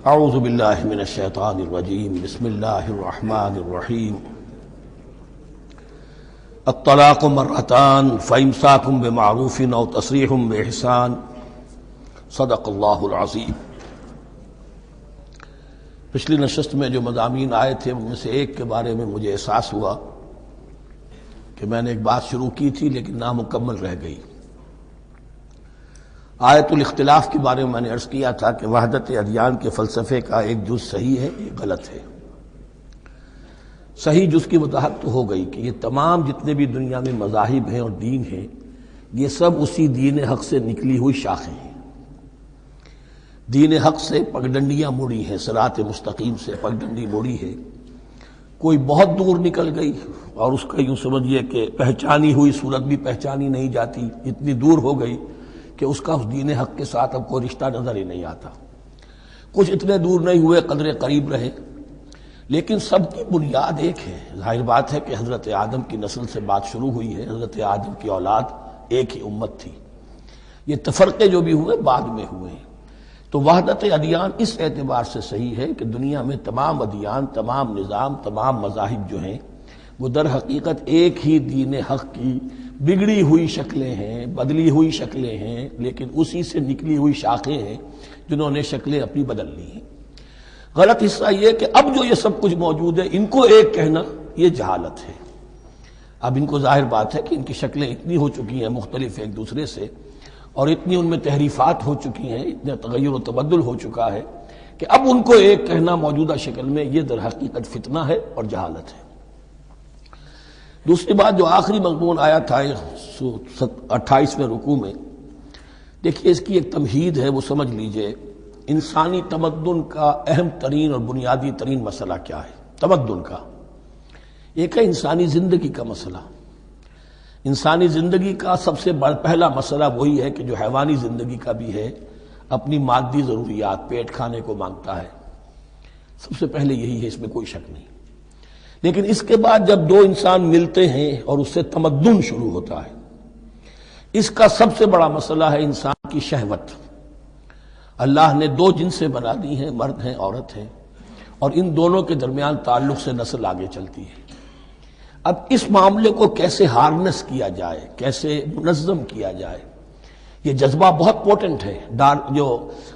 اعوذ باللہ من الشیطان الرجیم بسم اللہ الرحمن الرحیم الطلاق مرتان فامساک بمعروف او تسریح باحسان صدق اللہ العظیم۔ پچھلی نشست میں جو مضامین آئے تھے ان میں سے ایک کے بارے میں مجھے احساس ہوا کہ میں نے ایک بات شروع کی تھی لیکن نامکمل رہ گئی۔ آیت الاختلاف کے بارے میں نے عرض کیا تھا کہ وحدت ادیان کے فلسفے کا ایک جز صحیح ہے، ایک غلط ہے۔ صحیح جز کی وضاحت تو ہو گئی کہ یہ تمام جتنے بھی دنیا میں مذاہب ہیں اور دین ہیں یہ سب اسی دین حق سے نکلی ہوئی شاخیں ہیں۔ دین حق سے پگڈنڈیاں مڑی ہیں، صراط مستقیم سے پگڈنڈی مڑی ہے، کوئی بہت دور نکل گئی اور اس کا یوں سمجھیے کہ پہچانی ہوئی صورت بھی پہچانی نہیں جاتی، اتنی دور ہو گئی کہ اس کا اس دین حق کے ساتھ اب کوئی رشتہ نظر ہی نہیں آتا۔ کچھ اتنے دور نہیں ہوئے، قدرے قریب رہے، لیکن سب کی بنیاد ایک ہے۔ ظاہر بات ہے کہ حضرت آدم کی نسل سے بات شروع ہوئی ہے، حضرت آدم کی اولاد ایک ہی امت تھی۔ یہ تفرقے جو بھی ہوئے بعد میں ہوئے ہیں۔ تو وحدت ادیان اس اعتبار سے صحیح ہے کہ دنیا میں تمام ادیان، تمام نظام، تمام مذاہب جو ہیں وہ در حقیقت ایک ہی دین حق کی بگڑی ہوئی شکلیں ہیں، بدلی ہوئی شکلیں ہیں، لیکن اسی سے نکلی ہوئی شاخیں ہیں جنہوں نے شکلیں اپنی بدل لی ہیں۔ غلط حصہ یہ کہ اب جو یہ سب کچھ موجود ہے ان کو ایک کہنا یہ جہالت ہے۔ اب ان کو ظاہر بات ہے کہ ان کی شکلیں اتنی ہو چکی ہیں مختلف ایک دوسرے سے، اور اتنی ان میں تحریفات ہو چکی ہیں، اتنا تغیر و تبدل ہو چکا ہے کہ اب ان کو ایک کہنا موجودہ شکل میں یہ در حقیقت فتنہ ہے اور جہالت ہے۔ دوسری بات جو آخری مضمون آیا تھا 28ویں رکوع میں، دیکھیے اس کی ایک تمہید ہے، وہ سمجھ لیجئے۔ انسانی تمدن کا اہم ترین اور بنیادی ترین مسئلہ کیا ہے؟ تمدن کا ایک ہے انسانی زندگی کا مسئلہ۔ انسانی زندگی کا سب سے بڑا پہلا مسئلہ وہی ہے کہ جو حیوانی زندگی کا بھی ہے، اپنی مادی ضروریات، پیٹ کھانے کو مانگتا ہے، سب سے پہلے یہی ہے، اس میں کوئی شک نہیں۔ لیکن اس کے بعد جب دو انسان ملتے ہیں اور اس سے تمدن شروع ہوتا ہے، اس کا سب سے بڑا مسئلہ ہے انسان کی شہوت۔ اللہ نے دو جنسیں بنا دی ہیں، مرد ہیں، عورت ہیں، اور ان دونوں کے درمیان تعلق سے نسل آگے چلتی ہے۔ اب اس معاملے کو کیسے ہارنس کیا جائے، کیسے منظم کیا جائے، یہ جذبہ بہت پوٹنٹ ہے۔ جو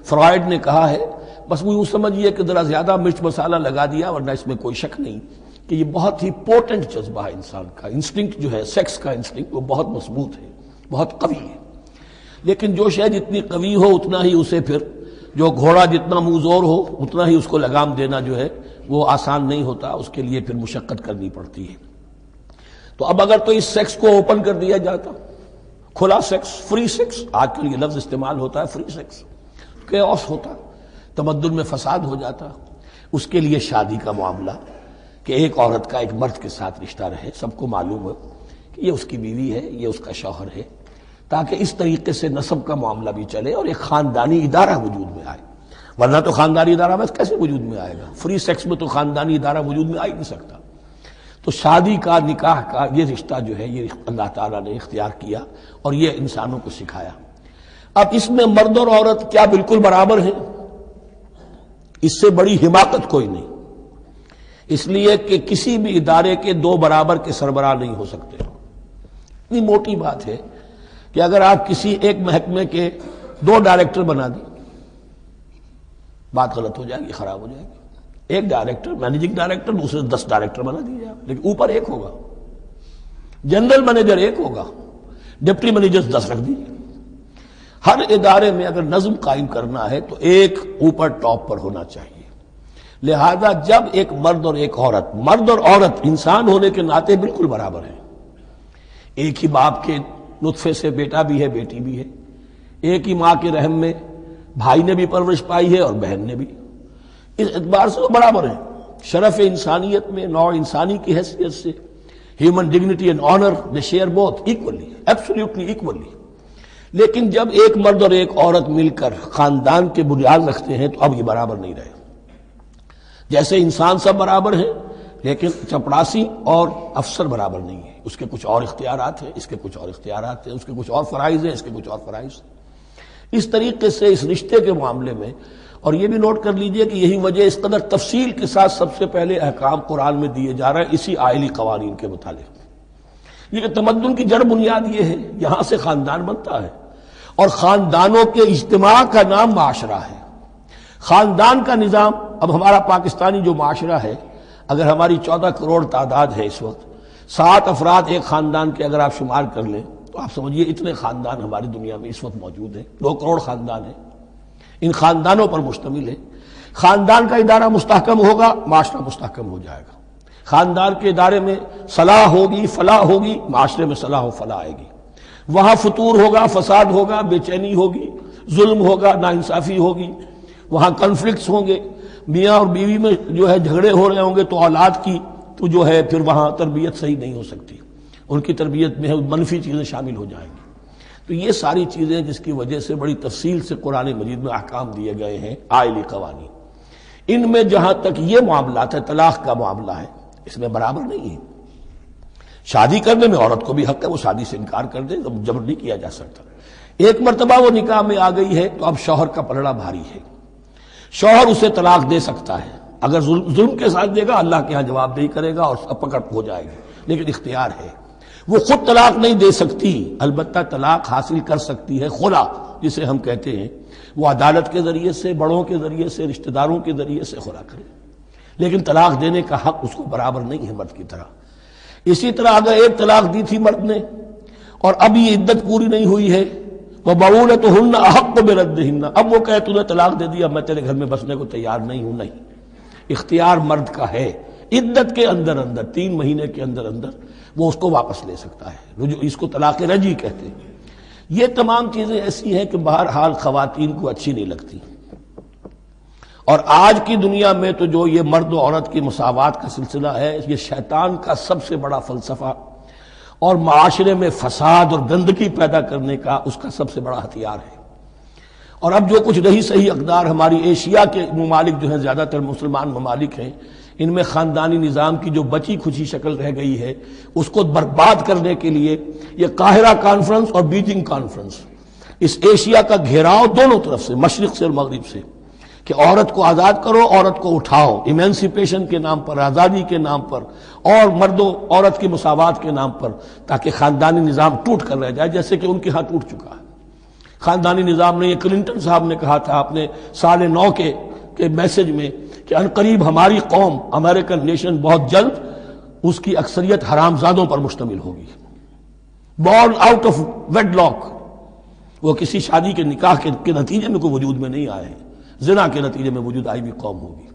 فرائڈ نے کہا ہے، بس وہ یوں سمجھیے کہ ذرا زیادہ مرچ مسالہ لگا دیا، ورنہ اس میں کوئی شک نہیں کہ یہ بہت ہی پوٹنٹ جذبہ ہے انسان کا۔ انسٹنکٹ جو ہے، سیکس کا انسٹنکٹ، وہ بہت مضبوط ہے، بہت قوی ہے۔ لیکن جو شے جتنی قوی ہو اتنا ہی اسے پھر، جو گھوڑا جتنا منہ زور ہو اتنا ہی اس کو لگام دینا جو ہے وہ آسان نہیں ہوتا، اس کے لیے پھر مشقت کرنی پڑتی ہے۔ تو اب اگر تو اس سیکس کو اوپن کر دیا جاتا، کھلا سیکس، فری سیکس، آج کل یہ لفظ استعمال ہوتا ہے، فری سیکس، کیوس ہوتا، تمدن میں فساد ہو جاتا۔ اس کے لیے شادی کا معاملہ کہ ایک عورت کا ایک مرد کے ساتھ رشتہ رہے، سب کو معلوم ہو کہ یہ اس کی بیوی ہے، یہ اس کا شوہر ہے، تاکہ اس طریقے سے نسب کا معاملہ بھی چلے اور ایک خاندانی ادارہ وجود میں آئے۔ ورنہ تو خاندانی ادارہ بس کیسے وجود میں آئے گا؟ فری سیکس میں تو خاندانی ادارہ وجود میں آ ہی نہیں سکتا۔ تو شادی کا، نکاح کا یہ رشتہ جو ہے یہ اللہ تعالیٰ نے اختیار کیا اور یہ انسانوں کو سکھایا۔ اب اس میں مرد اور عورت کیا بالکل برابر ہیں؟ اس سے بڑی حماقت کوئی نہیں، اس لیے کہ کسی بھی ادارے کے دو برابر کے سربراہ نہیں ہو سکتے۔ اتنی موٹی بات ہے کہ اگر آپ کسی ایک محکمے کے دو ڈائریکٹر بنا دیں، بات غلط ہو جائے گی، خراب ہو جائے گی۔ ایک ڈائریکٹر، مینیجنگ ڈائریکٹر، دوسرے 10 ڈائریکٹر بنا دیجیے آپ، لیکن اوپر ایک ہوگا، جنرل مینیجر ایک ہوگا، ڈپٹی مینیجر 10 رکھ دیجیے۔ ہر ادارے میں اگر نظم قائم کرنا ہے تو ایک اوپر ٹاپ پر ہونا چاہیے۔ لہذا جب ایک مرد اور ایک عورت، مرد اور عورت انسان ہونے کے ناطے بالکل برابر ہیں، ایک ہی باپ کے نطفے سے بیٹا بھی ہے، بیٹی بھی ہے، ایک ہی ماں کے رحم میں بھائی نے بھی پرورش پائی ہے اور بہن نے بھی، اس اعتبار سے وہ برابر ہیں۔ شرف انسانیت میں، نوع انسانی کی حیثیت سے، human dignity and honour, they share both equally, absolutely equally. لیکن جب ایک مرد اور ایک عورت مل کر خاندان کے بنیاد رکھتے ہیں تو اب یہ برابر نہیں رہے۔ جیسے انسان سب برابر ہیں، لیکن چپڑاسی اور افسر برابر نہیں ہے، اس کے کچھ اور اختیارات ہیں، اس کے کچھ اور اختیارات ہیں، اس کے کچھ اور فرائض ہیں، اس کے کچھ اور فرائض ہیں۔ اس طریقے سے اس رشتے کے معاملے میں اور یہ بھی نوٹ کر لیجئے کہ یہی وجہ اس قدر تفصیل کے ساتھ سب سے پہلے احکام قرآن میں دیے جا رہے ہیں اسی آئلی قوانین کے متعلق۔ یہ کہ تمدن کی جڑ بنیاد یہ ہے، یہاں سے خاندان بنتا ہے، اور خاندانوں کے اجتماع کا نام معاشرہ ہے۔ خاندان کا نظام، اب ہمارا پاکستانی جو معاشرہ ہے، اگر ہماری 14 کروڑ تعداد ہے اس وقت، 7 افراد ایک خاندان کے اگر آپ شمار کر لیں تو آپ سمجھیے اتنے خاندان ہماری دنیا میں اس وقت موجود ہیں، 2 کروڑ خاندان ہیں، ان خاندانوں پر مشتمل ہے۔ خاندان کا ادارہ مستحکم ہوگا، معاشرہ مستحکم ہو جائے گا۔ خاندان کے ادارے میں صلاح ہوگی، فلاح ہوگی، معاشرے میں صلاح و فلاح آئے گی۔ وہاں فتور ہوگا، فساد ہوگا، بے چینی ہوگی، ظلم ہوگا، ناانصافی ہوگی، وہاں کنفلکٹس ہوں گے، میاں اور بیوی میں جو ہے جھگڑے ہو رہے ہوں گے تو اولاد کی تو جو ہے پھر وہاں تربیت صحیح نہیں ہو سکتی، ان کی تربیت میں منفی چیزیں شامل ہو جائیں گی۔ تو یہ ساری چیزیں جس کی وجہ سے بڑی تفصیل سے قرآن مجید میں احکام دیے گئے ہیں آئلی قوانین۔ ان میں جہاں تک یہ معاملات ہے، طلاق کا معاملہ ہے، اس میں برابر نہیں ہے۔ شادی کرنے میں عورت کو بھی حق ہے، وہ شادی سے انکار کر دے، جبر نہیں کیا جا سکتا۔ ایک مرتبہ وہ نکاح میں آ گئی ہے تو اب شوہر کا پلڑا بھاری ہے، شوہر اسے طلاق دے سکتا ہے، اگر ظلم کے ساتھ دے گا اللہ کے ہاں جواب دہی کرے گا اور پکڑ ہو جائے گی، لیکن اختیار ہے۔ وہ خود طلاق نہیں دے سکتی، البتہ طلاق حاصل کر سکتی ہے، خلا جسے ہم کہتے ہیں، وہ عدالت کے ذریعے سے، بڑوں کے ذریعے سے، رشتہ داروں کے ذریعے سے خلا کرے، لیکن طلاق دینے کا حق اس کو برابر نہیں ہے مرد کی طرح۔ اسی طرح اگر ایک طلاق دی تھی مرد نے اور اب یہ عدت پوری نہیں ہوئی ہے، وَبَعُولَتُهُنَّ أَحَقُّ بِرَدِّهِنَّ، اب وہ کہے تو نے طلاق دے دیا، میں تیرے گھر میں بسنے کو تیار نہیں ہوں، نہیں، اختیار مرد کا ہے، عدت کے اندر 3 مہینے کے اندر وہ اس کو واپس لے سکتا ہے، اس کو طلاق رجعی کہتے ہیں۔ یہ تمام چیزیں ایسی ہیں کہ بہرحال خواتین کو اچھی نہیں لگتی، اور آج کی دنیا میں تو جو یہ مرد و عورت کی مساوات کا سلسلہ ہے، یہ شیطان کا سب سے بڑا فلسفہ اور معاشرے میں فساد اور گندگی پیدا کرنے کا اس کا سب سے بڑا ہتھیار ہے۔ اور اب جو کچھ رہی صحیح اقدار ہماری ایشیا کے ممالک جو ہیں، زیادہ تر مسلمان ممالک ہیں، ان میں خاندانی نظام کی جو بچی کھچی شکل رہ گئی ہے اس کو برباد کرنے کے لیے یہ قاہرہ کانفرنس اور بیجنگ کانفرنس، اس ایشیا کا گھیراؤ دونوں طرف سے، مشرق سے اور مغرب سے، کہ عورت کو آزاد کرو، عورت کو اٹھاؤ، ایمینسیپیشن کے نام پر، آزادی کے نام پر، اور مرد و عورت کی مساوات کے نام پر، تاکہ خاندانی نظام ٹوٹ کر رہ جائے، جیسے کہ ان کے ہاں ٹوٹ چکا ہے خاندانی نظام نے۔ یہ کلنٹن صاحب نے کہا تھا اپنے سال 9 کے میسج میں کہ عنقریب ہماری قوم، امریکن نیشن، بہت جلد اس کی اکثریت حرامزادوں پر مشتمل ہوگی، born out of wedlock, وہ کسی شادی کے نکاح کے نتیجے میں کوئی وجود میں نہیں آئے ہیں، زنا کے نتیجے میں وجود آئی بھی قوم ہوگی۔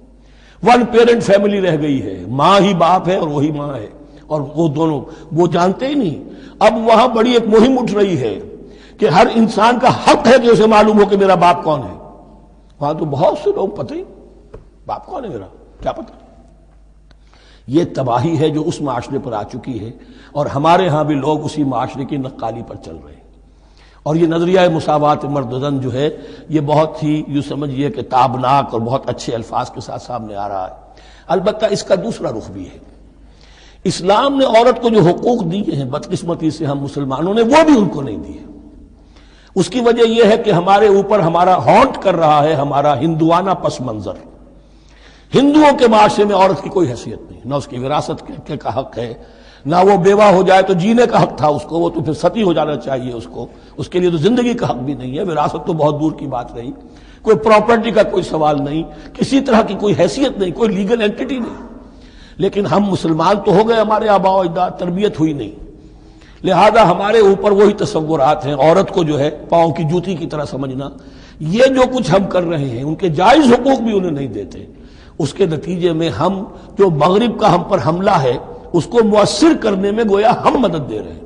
1 پیرنٹ فیملی رہ گئی ہے، ماں ہی باپ ہے اور وہی ماں ہے، اور وہ دونوں وہ جانتے ہی نہیں۔ اب وہاں بڑی ایک مہم اٹھ رہی ہے کہ ہر انسان کا حق ہے کہ اسے معلوم ہو کہ میرا باپ کون ہے۔ وہاں تو بہت سے لوگ پتہ ہی باپ کون ہے میرا، کیا پتہ۔ یہ تباہی ہے جو اس معاشرے پر آ چکی ہے، اور ہمارے ہاں بھی لوگ اسی معاشرے کی نقالی پر چل رہے ہیں۔ اور یہ نظریہ مساوات مرد و زن جو ہے یہ بہت ہی یوں سمجھیے کہ تابناک اور بہت اچھے الفاظ کے ساتھ سامنے آ رہا ہے۔ البتہ اس کا دوسرا رخ بھی ہے، اسلام نے عورت کو جو حقوق دیے ہیں بدقسمتی سے ہم مسلمانوں نے وہ بھی ان کو نہیں دیے۔ اس کی وجہ یہ ہے کہ ہمارے اوپر ہمارا ہانٹ کر رہا ہے ہمارا ہندوانہ پس منظر۔ ہندوؤں کے معاشرے میں عورت کی کوئی حیثیت نہیں، نہ اس کی وراثت کا حق ہے، نہ وہ بیوہ ہو جائے تو جینے کا حق تھا اس کو، وہ تو پھر ستی ہو جانا چاہیے اس کو، اس کے لیے تو زندگی کا حق بھی نہیں ہے، وراثت تو بہت دور کی بات رہی، کوئی پراپرٹی کا کوئی سوال نہیں، کسی طرح کی کوئی حیثیت نہیں، کوئی لیگل اینٹیٹی نہیں۔ لیکن ہم مسلمان تو ہو گئے، ہمارے آباء و اجداد، تربیت ہوئی نہیں، لہذا ہمارے اوپر وہی تصورات ہیں، عورت کو جو ہے پاؤں کی جوتی کی طرح سمجھنا۔ یہ جو کچھ ہم کر رہے ہیں ان کے جائز حقوق بھی انہیں نہیں دیتے، اس کے نتیجے میں ہم جو مغرب کا ہم پر حملہ ہے اس کو مؤثر کرنے میں گویا ہم مدد دے رہے ہیں۔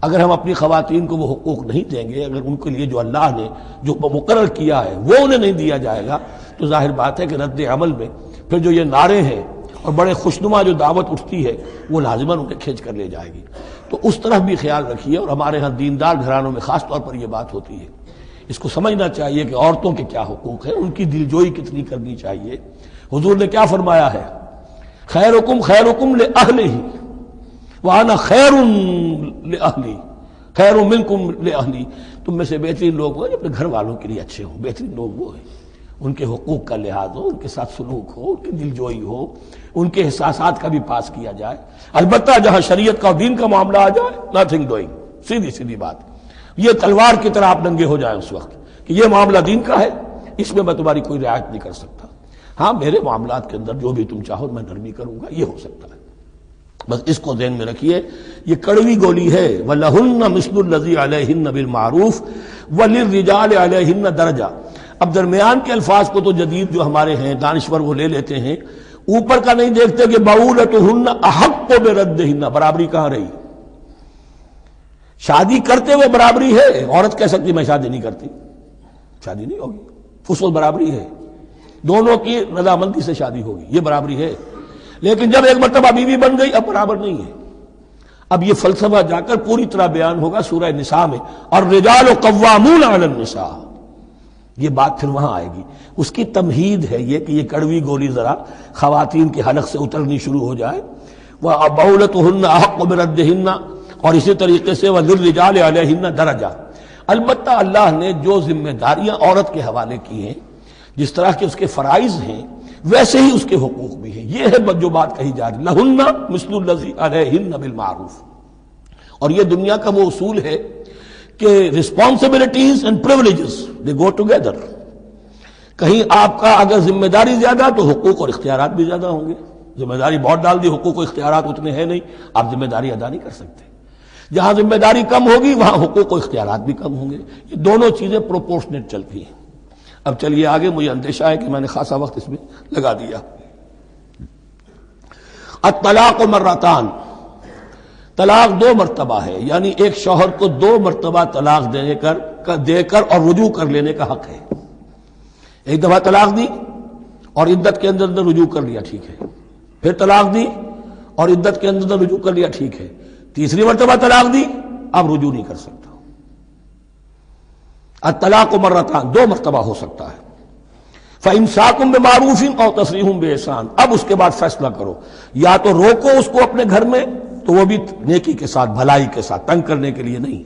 اگر ہم اپنی خواتین کو وہ حقوق نہیں دیں گے، اگر ان کے لیے جو اللہ نے جو مقرر کیا ہے وہ انہیں نہیں دیا جائے گا، تو ظاہر بات ہے کہ رد عمل میں پھر جو یہ نعرے ہیں اور بڑے خوشنما جو دعوت اٹھتی ہے وہ لازماً انہیں کھینچ کر لے جائے گی۔ تو اس طرح بھی خیال رکھیے، اور ہمارے ہاں دیندار گھرانوں میں خاص طور پر یہ بات ہوتی ہے، اس کو سمجھنا چاہیے کہ عورتوں کے کیا حقوق ہیں، ان کی دلجوئی کتنی کرنی چاہیے۔ حضور نے کیا فرمایا ہے؟ خیرکم خیرکم لأہلہ وانا خیر لأہلی، خیر منکم لأہلی، تم میں سے بہترین لوگ وہ جو اپنے گھر والوں کے لیے اچھے ہوں، بہترین لوگ وہ ہیں۔ ان کے حقوق کا لحاظ ہو، ان کے ساتھ سلوک ہو، ان کی دل جوئی ہو، ان کے احساسات کا بھی پاس کیا جائے۔ البتہ جہاں شریعت کا اور دین کا معاملہ آ جائے، نتھنگ ڈوئنگ، سیدھی سیدھی بات، یہ تلوار کی طرح آپ ننگے ہو جائیں اس وقت کہ یہ معاملہ دین کا ہے، اس میں میں تمہاری کوئی رعایت نہیں کر سکتا، ہاں میرے معاملات کے اندر جو بھی تم چاہو میں نرمی کروں گا، یہ ہو سکتا ہے۔ بس اس کو ذہن میں رکھیے، یہ کڑوی گولی ہے۔ وَلَهُنَّ مِثْلُ الَّذِي عَلَيْهِنَّ بِالْمَعْرُوفِ وَلِلرِّجَالِ عَلَيْهِنَّ دَرَجَةٌ۔ اب درمیان کے الفاظ کو تو جدید جو ہمارے ہیں دانشور وہ لے لیتے ہیں، اوپر کا نہیں دیکھتے کہ بَعُولَتُهُنَّ أَحَقُّ بِرَدِّهِنَّ، برابری کہاں رہی؟ شادی کرتے ہوئے برابری ہے، عورت کہہ سکتی میں شادی نہیں کرتی، شادی نہیں ہوگی، فصول برابری ہے، دونوں کی رضامندی سے شادی ہوگی، یہ برابری ہے۔ لیکن جب ایک مرتبہ بیوی بن گئی اب برابر نہیں ہے۔ اب یہ فلسفہ جا کر پوری طرح بیان ہوگا سورہ نساء میں، اور رجال قوامون علی النساء، یہ بات پھر وہاں آئے گی۔ اس کی تمہید ہے یہ کہ یہ کڑوی گولی ذرا خواتین کے حلق سے اترنی شروع ہو جائے۔ وَبَعُولَتُهُنَّ أَحَقُّ بِرَدِّهِنَّ، اور اسی طریقے سے وَلِلرِّجَالِ عَلَيْهِنَّ دَرَجَةٌ، البتہ اللہ نے جو ذمہ داریاں عورت کے حوالے کی ہیں، جس طرح کے اس کے فرائض ہیں ویسے ہی اس کے حقوق بھی ہیں، یہ ہے جو بات کہی جا رہی، لَهُنَّ مِثْلُ الَّذِي عَلَيْهِنَّ بِالْمَعْرُوفِ۔ اور یہ دنیا کا وہ اصول ہے کہ responsibilities and privileges they go together۔ کہیں آپ کا اگر ذمہ داری زیادہ تو حقوق اور اختیارات بھی زیادہ ہوں گے، ذمہ داری بہت ڈال دی، حقوق و اختیارات اتنے ہیں نہیں، آپ ذمہ داری ادا نہیں کر سکتے۔ جہاں ذمہ داری کم ہوگی وہاں حقوق و اختیارات بھی کم ہوں گے، یہ دونوں چیزیں پروپورشنیٹ چلتی ہیں۔ اب چلیے آگے، مجھے اندیشہ ہے کہ میں نے خاصا وقت اس میں لگا دیا۔ الطلاق مرتان، طلاق دو مرتبہ ہے، یعنی ایک شوہر کو دو مرتبہ طلاق دے کر اور رجوع کر لینے کا حق ہے۔ ایک دفعہ طلاق دی اور عدت کے اندر رجوع کر لیا، ٹھیک ہے، پھر طلاق دی اور عدت کے اندر رجوع کر لیا، ٹھیک ہے، تیسری مرتبہ طلاق دی اب رجوع نہیں کر سکتا۔ الطلاق مرتان، دو مرتبہ ہو سکتا ہے۔ فَإِمْسَاكٌ بِمَعْرُوفٍ أَوْ تَسْرِيحٌ بِإِحْسَانٍ، اب اس کے بعد فیصلہ کرو، یا تو روکو اس کو اپنے گھر میں تو وہ بھی نیکی کے ساتھ، بھلائی کے ساتھ، تنگ کرنے کے لیے نہیں،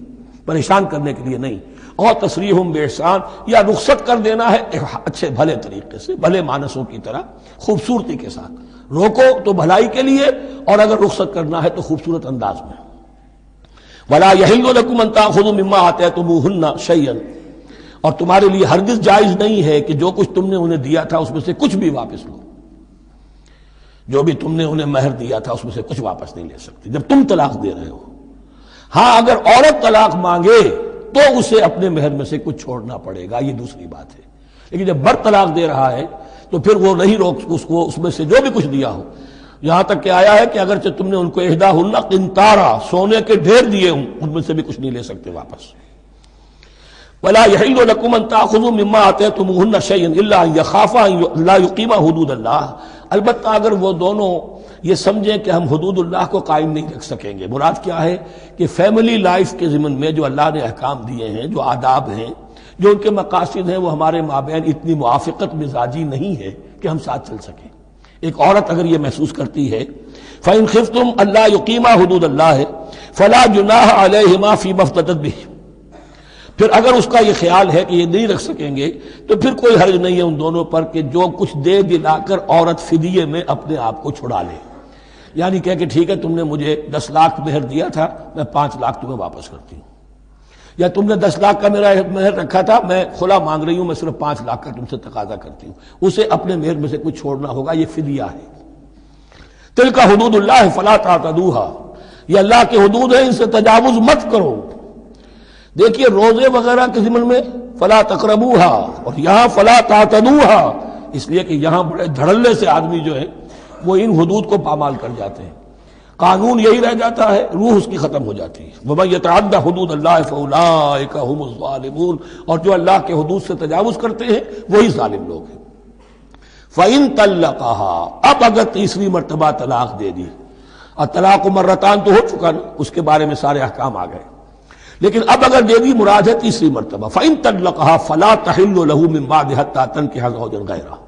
پریشان کرنے کے لیے نہیں، اور تسریح بِإِحْسَان، یا رخصت کر دینا ہے اچھے بھلے طریقے سے، بھلے مانسوں کی طرح، خوبصورتی کے ساتھ، روکو تو بھلائی کے لیے، اور اگر رخصت کرنا ہے تو خوبصورت انداز میں۔ وَلَا يَحِلُّ لَكُمْ أَن تَأْخُذُوا مِمَّا آتَيْتُمُوهُنَّ شَيْئًا، اور تمہارے لیے ہرگز جائز نہیں ہے کہ جو کچھ تم نے انہیں دیا تھا اس میں سے کچھ بھی واپس لو، جو بھی تم نے انہیں مہر دیا تھا اس میں سے کچھ واپس نہیں لے سکتے جب تم طلاق دے رہے ہو۔ ہاں اگر عورت طلاق مانگے تو اسے اپنے مہر میں سے کچھ چھوڑنا پڑے گا، یہ دوسری بات ہے، لیکن جب مرد طلاق دے رہا ہے تو پھر وہ نہیں روک اس کو اس میں سے جو بھی کچھ دیا ہو، یہاں تک کہ آیا ہے کہ اگرچہ تم نے ان کو احداہن قنطارا، سونے کے ڈھیر دیے ہوں، ان میں سے بھی کچھ نہیں لے سکتے واپس۔ وَلَا يَحِلُّ لَكُمْ أَن تَأْخُذُوا مِمَّا آتَيْتُمُوهُنَّ شَيْئًا إِلَّا أَن يَخَافَا أَن لَّا يُقِيمَا حُدُودَ اللَّهِ، البتہ اگر وہ دونوں یہ سمجھیں کہ ہم حدود اللہ کو قائم نہیں رکھ سکیں گے۔ مراد کیا ہے کہ فیملی لائف کے ضمن میں جو اللہ نے احکام دیے ہیں، جو آداب ہیں، جو ان کے مقاصد ہیں، وہ ہمارے مابین اتنی موافقت مزاجی نہیں ہے کہ ہم ساتھ چل سکیں۔ ایک عورت اگر یہ محسوس کرتی ہے فَإِنْ خِفْتُمْ أَلَّا يُقِيمَا حُدُودَ اللَّهِ فَلَا جُنَاحَ عَلَيْهِمَا فِيمَا افْتَدَتْ بِهِ، پھر اگر اس کا یہ خیال ہے کہ یہ نہیں رکھ سکیں گے تو پھر کوئی حرج نہیں ہے ان دونوں پر کہ جو کچھ دے دلا کر عورت فدیے میں اپنے آپ کو چھڑا لے، یعنی کہہ کہ ٹھیک ہے تم نے مجھے 10 لاکھ مہر دیا تھا، میں 5 لاکھ تمہیں واپس کرتی ہوں، یا تم نے 10 لاکھ کا میرا مہر رکھا تھا، میں خلا مانگ رہی ہوں، میں صرف 5 لاکھ کا تم سے تقاضا کرتی ہوں، اسے اپنے مہر میں سے کچھ چھوڑنا ہوگا، یہ فدیہ ہے۔ تلک حدود اللہ فلا تعتدوها، یہ اللہ کے حدود ہیں، ان سے تجاوز مت کرو۔ دیکھیے روزے وغیرہ کے ضمن میں فلا تقربوها، اور یہاں فلا تعتدوها، اس لیے کہ یہاں بڑے دھڑلے سے آدمی جو ہے وہ ان حدود کو پامال کر جاتے ہیں، قانون یہی رہ جاتا ہے، روح اس کی ختم ہو جاتی ہے۔ وَمَن يَتَعَدَّ حُدُودَ اللَّهِ فَأُولَٰئِكَ هُمُ الظَّالِمُونَ، اور جو اللہ کے حدود سے تجاوز کرتے ہیں وہی ظالم لوگ ہیں۔ فَإِن طَلَّقَهَا، اب اگر تیسری مرتبہ طلاق دے دی، اور طلاق مرتان تو ہو چکا نا، اس کے بارے میں سارے احکام آ گئے، لیکن اب اگر دے دی مراد ہے تیسری مرتبہ، فَإِن طَلَّقَهَا فَلَا تَحِلُّ لَهُ مِن بَعْدِ حَتَّىٰ تَنكِحَ زَوْجًا غَيْرَهُ،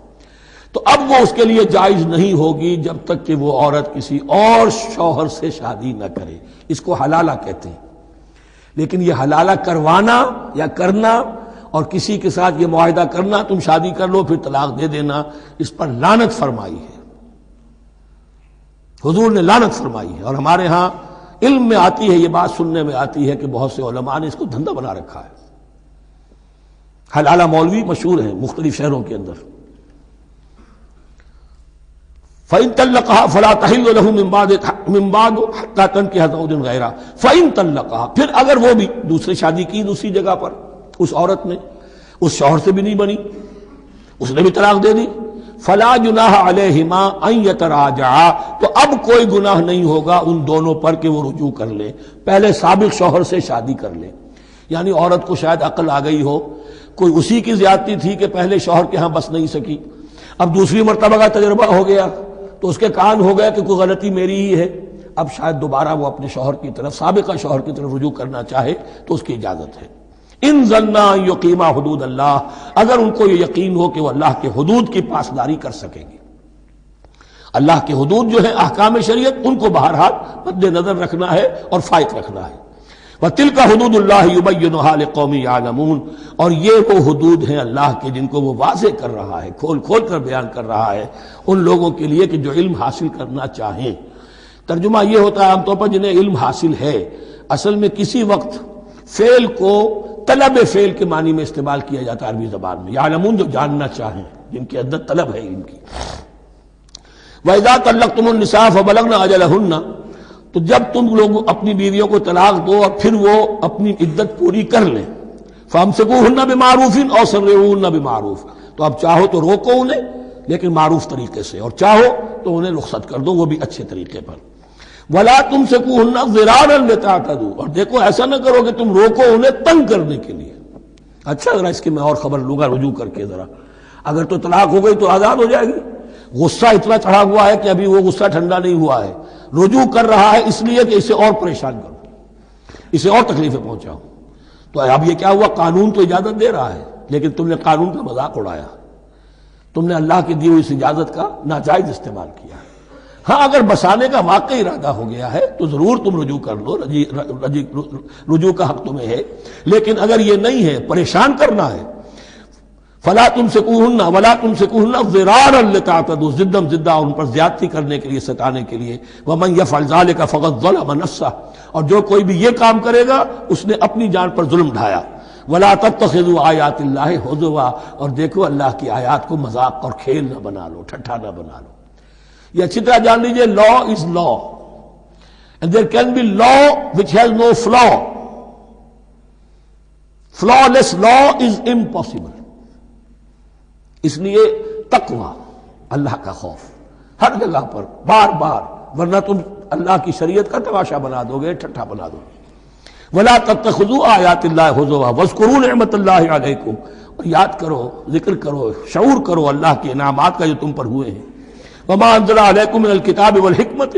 تو اب وہ اس کے لیے جائز نہیں ہوگی جب تک کہ وہ عورت کسی اور شوہر سے شادی نہ کرے، اس کو حلالہ کہتے ہیں۔ لیکن یہ حلالہ کروانا یا کرنا اور کسی کے ساتھ یہ معاہدہ کرنا تم شادی کر لو پھر طلاق دے دینا، اس پر لعنت فرمائی ہے، حضور نے لعنت فرمائی ہے۔ اور ہمارے ہاں علم میں آتی ہے، یہ بات سننے میں آتی ہے کہ بہت سے علماء نے اس کو دھندا بنا رکھا ہے۔ حلالہ مولوی مشہور ہیں مختلف شہروں کے اندر، فَإِن طَلَّقَهَا فَلَا تَحِلُّ لَهُ مِن بَعْدُ حَتَّى تَنكِحَ زَوْجًا غَيْرَهُ فَإِن طَلَّقَهَا، پھر اگر وہ بھی دوسری شادی کی دوسری جگہ پر، اس عورت نے اس شوہر سے بھی نہیں بنی، اس نے بھی طلاق دے دی، فَلَا جُنَاحَ عَلَيْهِمَا أَن يَتَرَاجَعَا، تو اب کوئی گناہ نہیں ہوگا ان دونوں پر کہ وہ رجوع کر لیں، پہلے سابق شوہر سے شادی کر لیں۔ یعنی عورت کو شاید عقل آ گئی ہو، کوئی اسی کی زیادتی تھی کہ پہلے شوہر کے ہاں بس نہیں سکی، اب دوسری مرتبہ کا تجربہ ہو گیا تو اس کے کان ہو گیا کہ کوئی غلطی میری ہی ہے، اب شاید دوبارہ وہ اپنے شوہر کی طرف، سابقہ شوہر کی طرف رجوع کرنا چاہے تو اس کی اجازت ہے۔ ان ظنا یقیما حدود اللہ، اگر ان کو یہ یقین ہو کہ وہ اللہ کے حدود کی پاسداری کر سکیں گے۔ اللہ کے حدود جو ہے احکام شریعت، ان کو بہرحال مد نظر رکھنا ہے اور فائق رکھنا ہے۔ وَتِلْكَ حُدُودُ اللَّهِ يُبَيِّنُهَا لِقَوْمٍ يَعْلَمُونَ، اور یہ وہ حدود ہیں اللہ کے جن کو وہ واضح کر رہا ہے، کھول کھول کر بیان کر رہا ہے ان لوگوں کے لیے کہ جو علم حاصل کرنا چاہیں۔ ترجمہ یہ ہوتا ہے عام طور پر جنہیں علم حاصل ہے، اصل میں کسی وقت فعل کو طلب فعل کے معنی میں استعمال کیا جاتا ہے عربی زبان میں، یعلمون جو جاننا چاہیں، جن کے اندر طلب ہے علم کی۔ وَإِذَا طَلَّقْتُمُ النِّسَاءَ فَبَلَغْنَ أَجَلَهُنَّ، تو جب تم لوگ اپنی بیویوں کو طلاق دو اور پھر وہ اپنی عدت پوری کر لیں، فَأَمْسِكُوهُنَّ بِمَعْرُوفٍ أَوْ سَرِّحُوهُنَّ بِمَعْرُوفٍ، تو اب چاہو تو روکو انہیں لیکن معروف طریقے سے، اور چاہو تو انہیں رخصت کر دو وہ بھی اچھے طریقے پر۔ وَلَا تُمْسِكُوهُنَّ ضِرَارًا لِتَعْتَدُوا، اور دیکھو ایسا نہ کرو کہ تم روکو انہیں تنگ کرنے کے لیے۔ اچھا ذرا اس کی میں اور خبر لوں گا رجوع کر کے، ذرا اگر تو طلاق ہو گئی تو آزاد ہو جائے گی، غصہ اتنا چڑھا ہوا ہے کہ ابھی وہ غصہ ٹھنڈا نہیں ہوا ہے، رجوع کر رہا ہے اس لیے کہ اسے اور پریشان کرو، اسے اور تکلیفیں پہنچاؤ۔ تو اب یہ کیا ہوا، قانون تو اجازت دے رہا ہے لیکن تم نے قانون کا مذاق اڑایا، تم نے اللہ کی دی ہوئی اس اجازت کا ناجائز استعمال کیا۔ ہاں اگر بسانے کا واقعی ارادہ ہو گیا ہے تو ضرور تم رجوع کر لو، رجوع کا حق تمہیں ہے، لیکن اگر یہ نہیں ہے، پریشان کرنا ہے، فلا تمسکوہن ولا تمسکوہن ضرارا لتعتدوا، ضدم زدہ ان پر زیادتی کرنے کے لیے، ستانے کے لیے۔ ومن یفعل ذلک فقد ظلم نفسہ، اور جو کوئی بھی یہ کام کرے گا اس نے اپنی جان پر ظلم ڈھایا۔ ولا تتخذوا آیات اللہ ہزوا، اور دیکھو اللہ کی آیات کو مذاق اور کھیل نہ بنا لو، ٹھٹھا نہ بنا لو۔ یہ اچھی طرح جان لیجیے، law is law and there can be law which has no flaw, فلا لیس لا از امپاسبل۔ اس لیے تقوی، اللہ کا خوف ہر جگہ پر بار بار، ورنہ تم اللہ کی شریعت کا تماشا بنا دو گے، ٹھٹھا بنا دو گے۔ ولا تتخذوا آیات اللہ ہزوا واذکروا نعمت اللہ علیکم، اور یاد کرو، ذکر کرو، شعور کرو اللہ کے انعامات کا جو تم پر ہوئے ہیں۔ وما انزل علیکم من الکتاب والحکمت،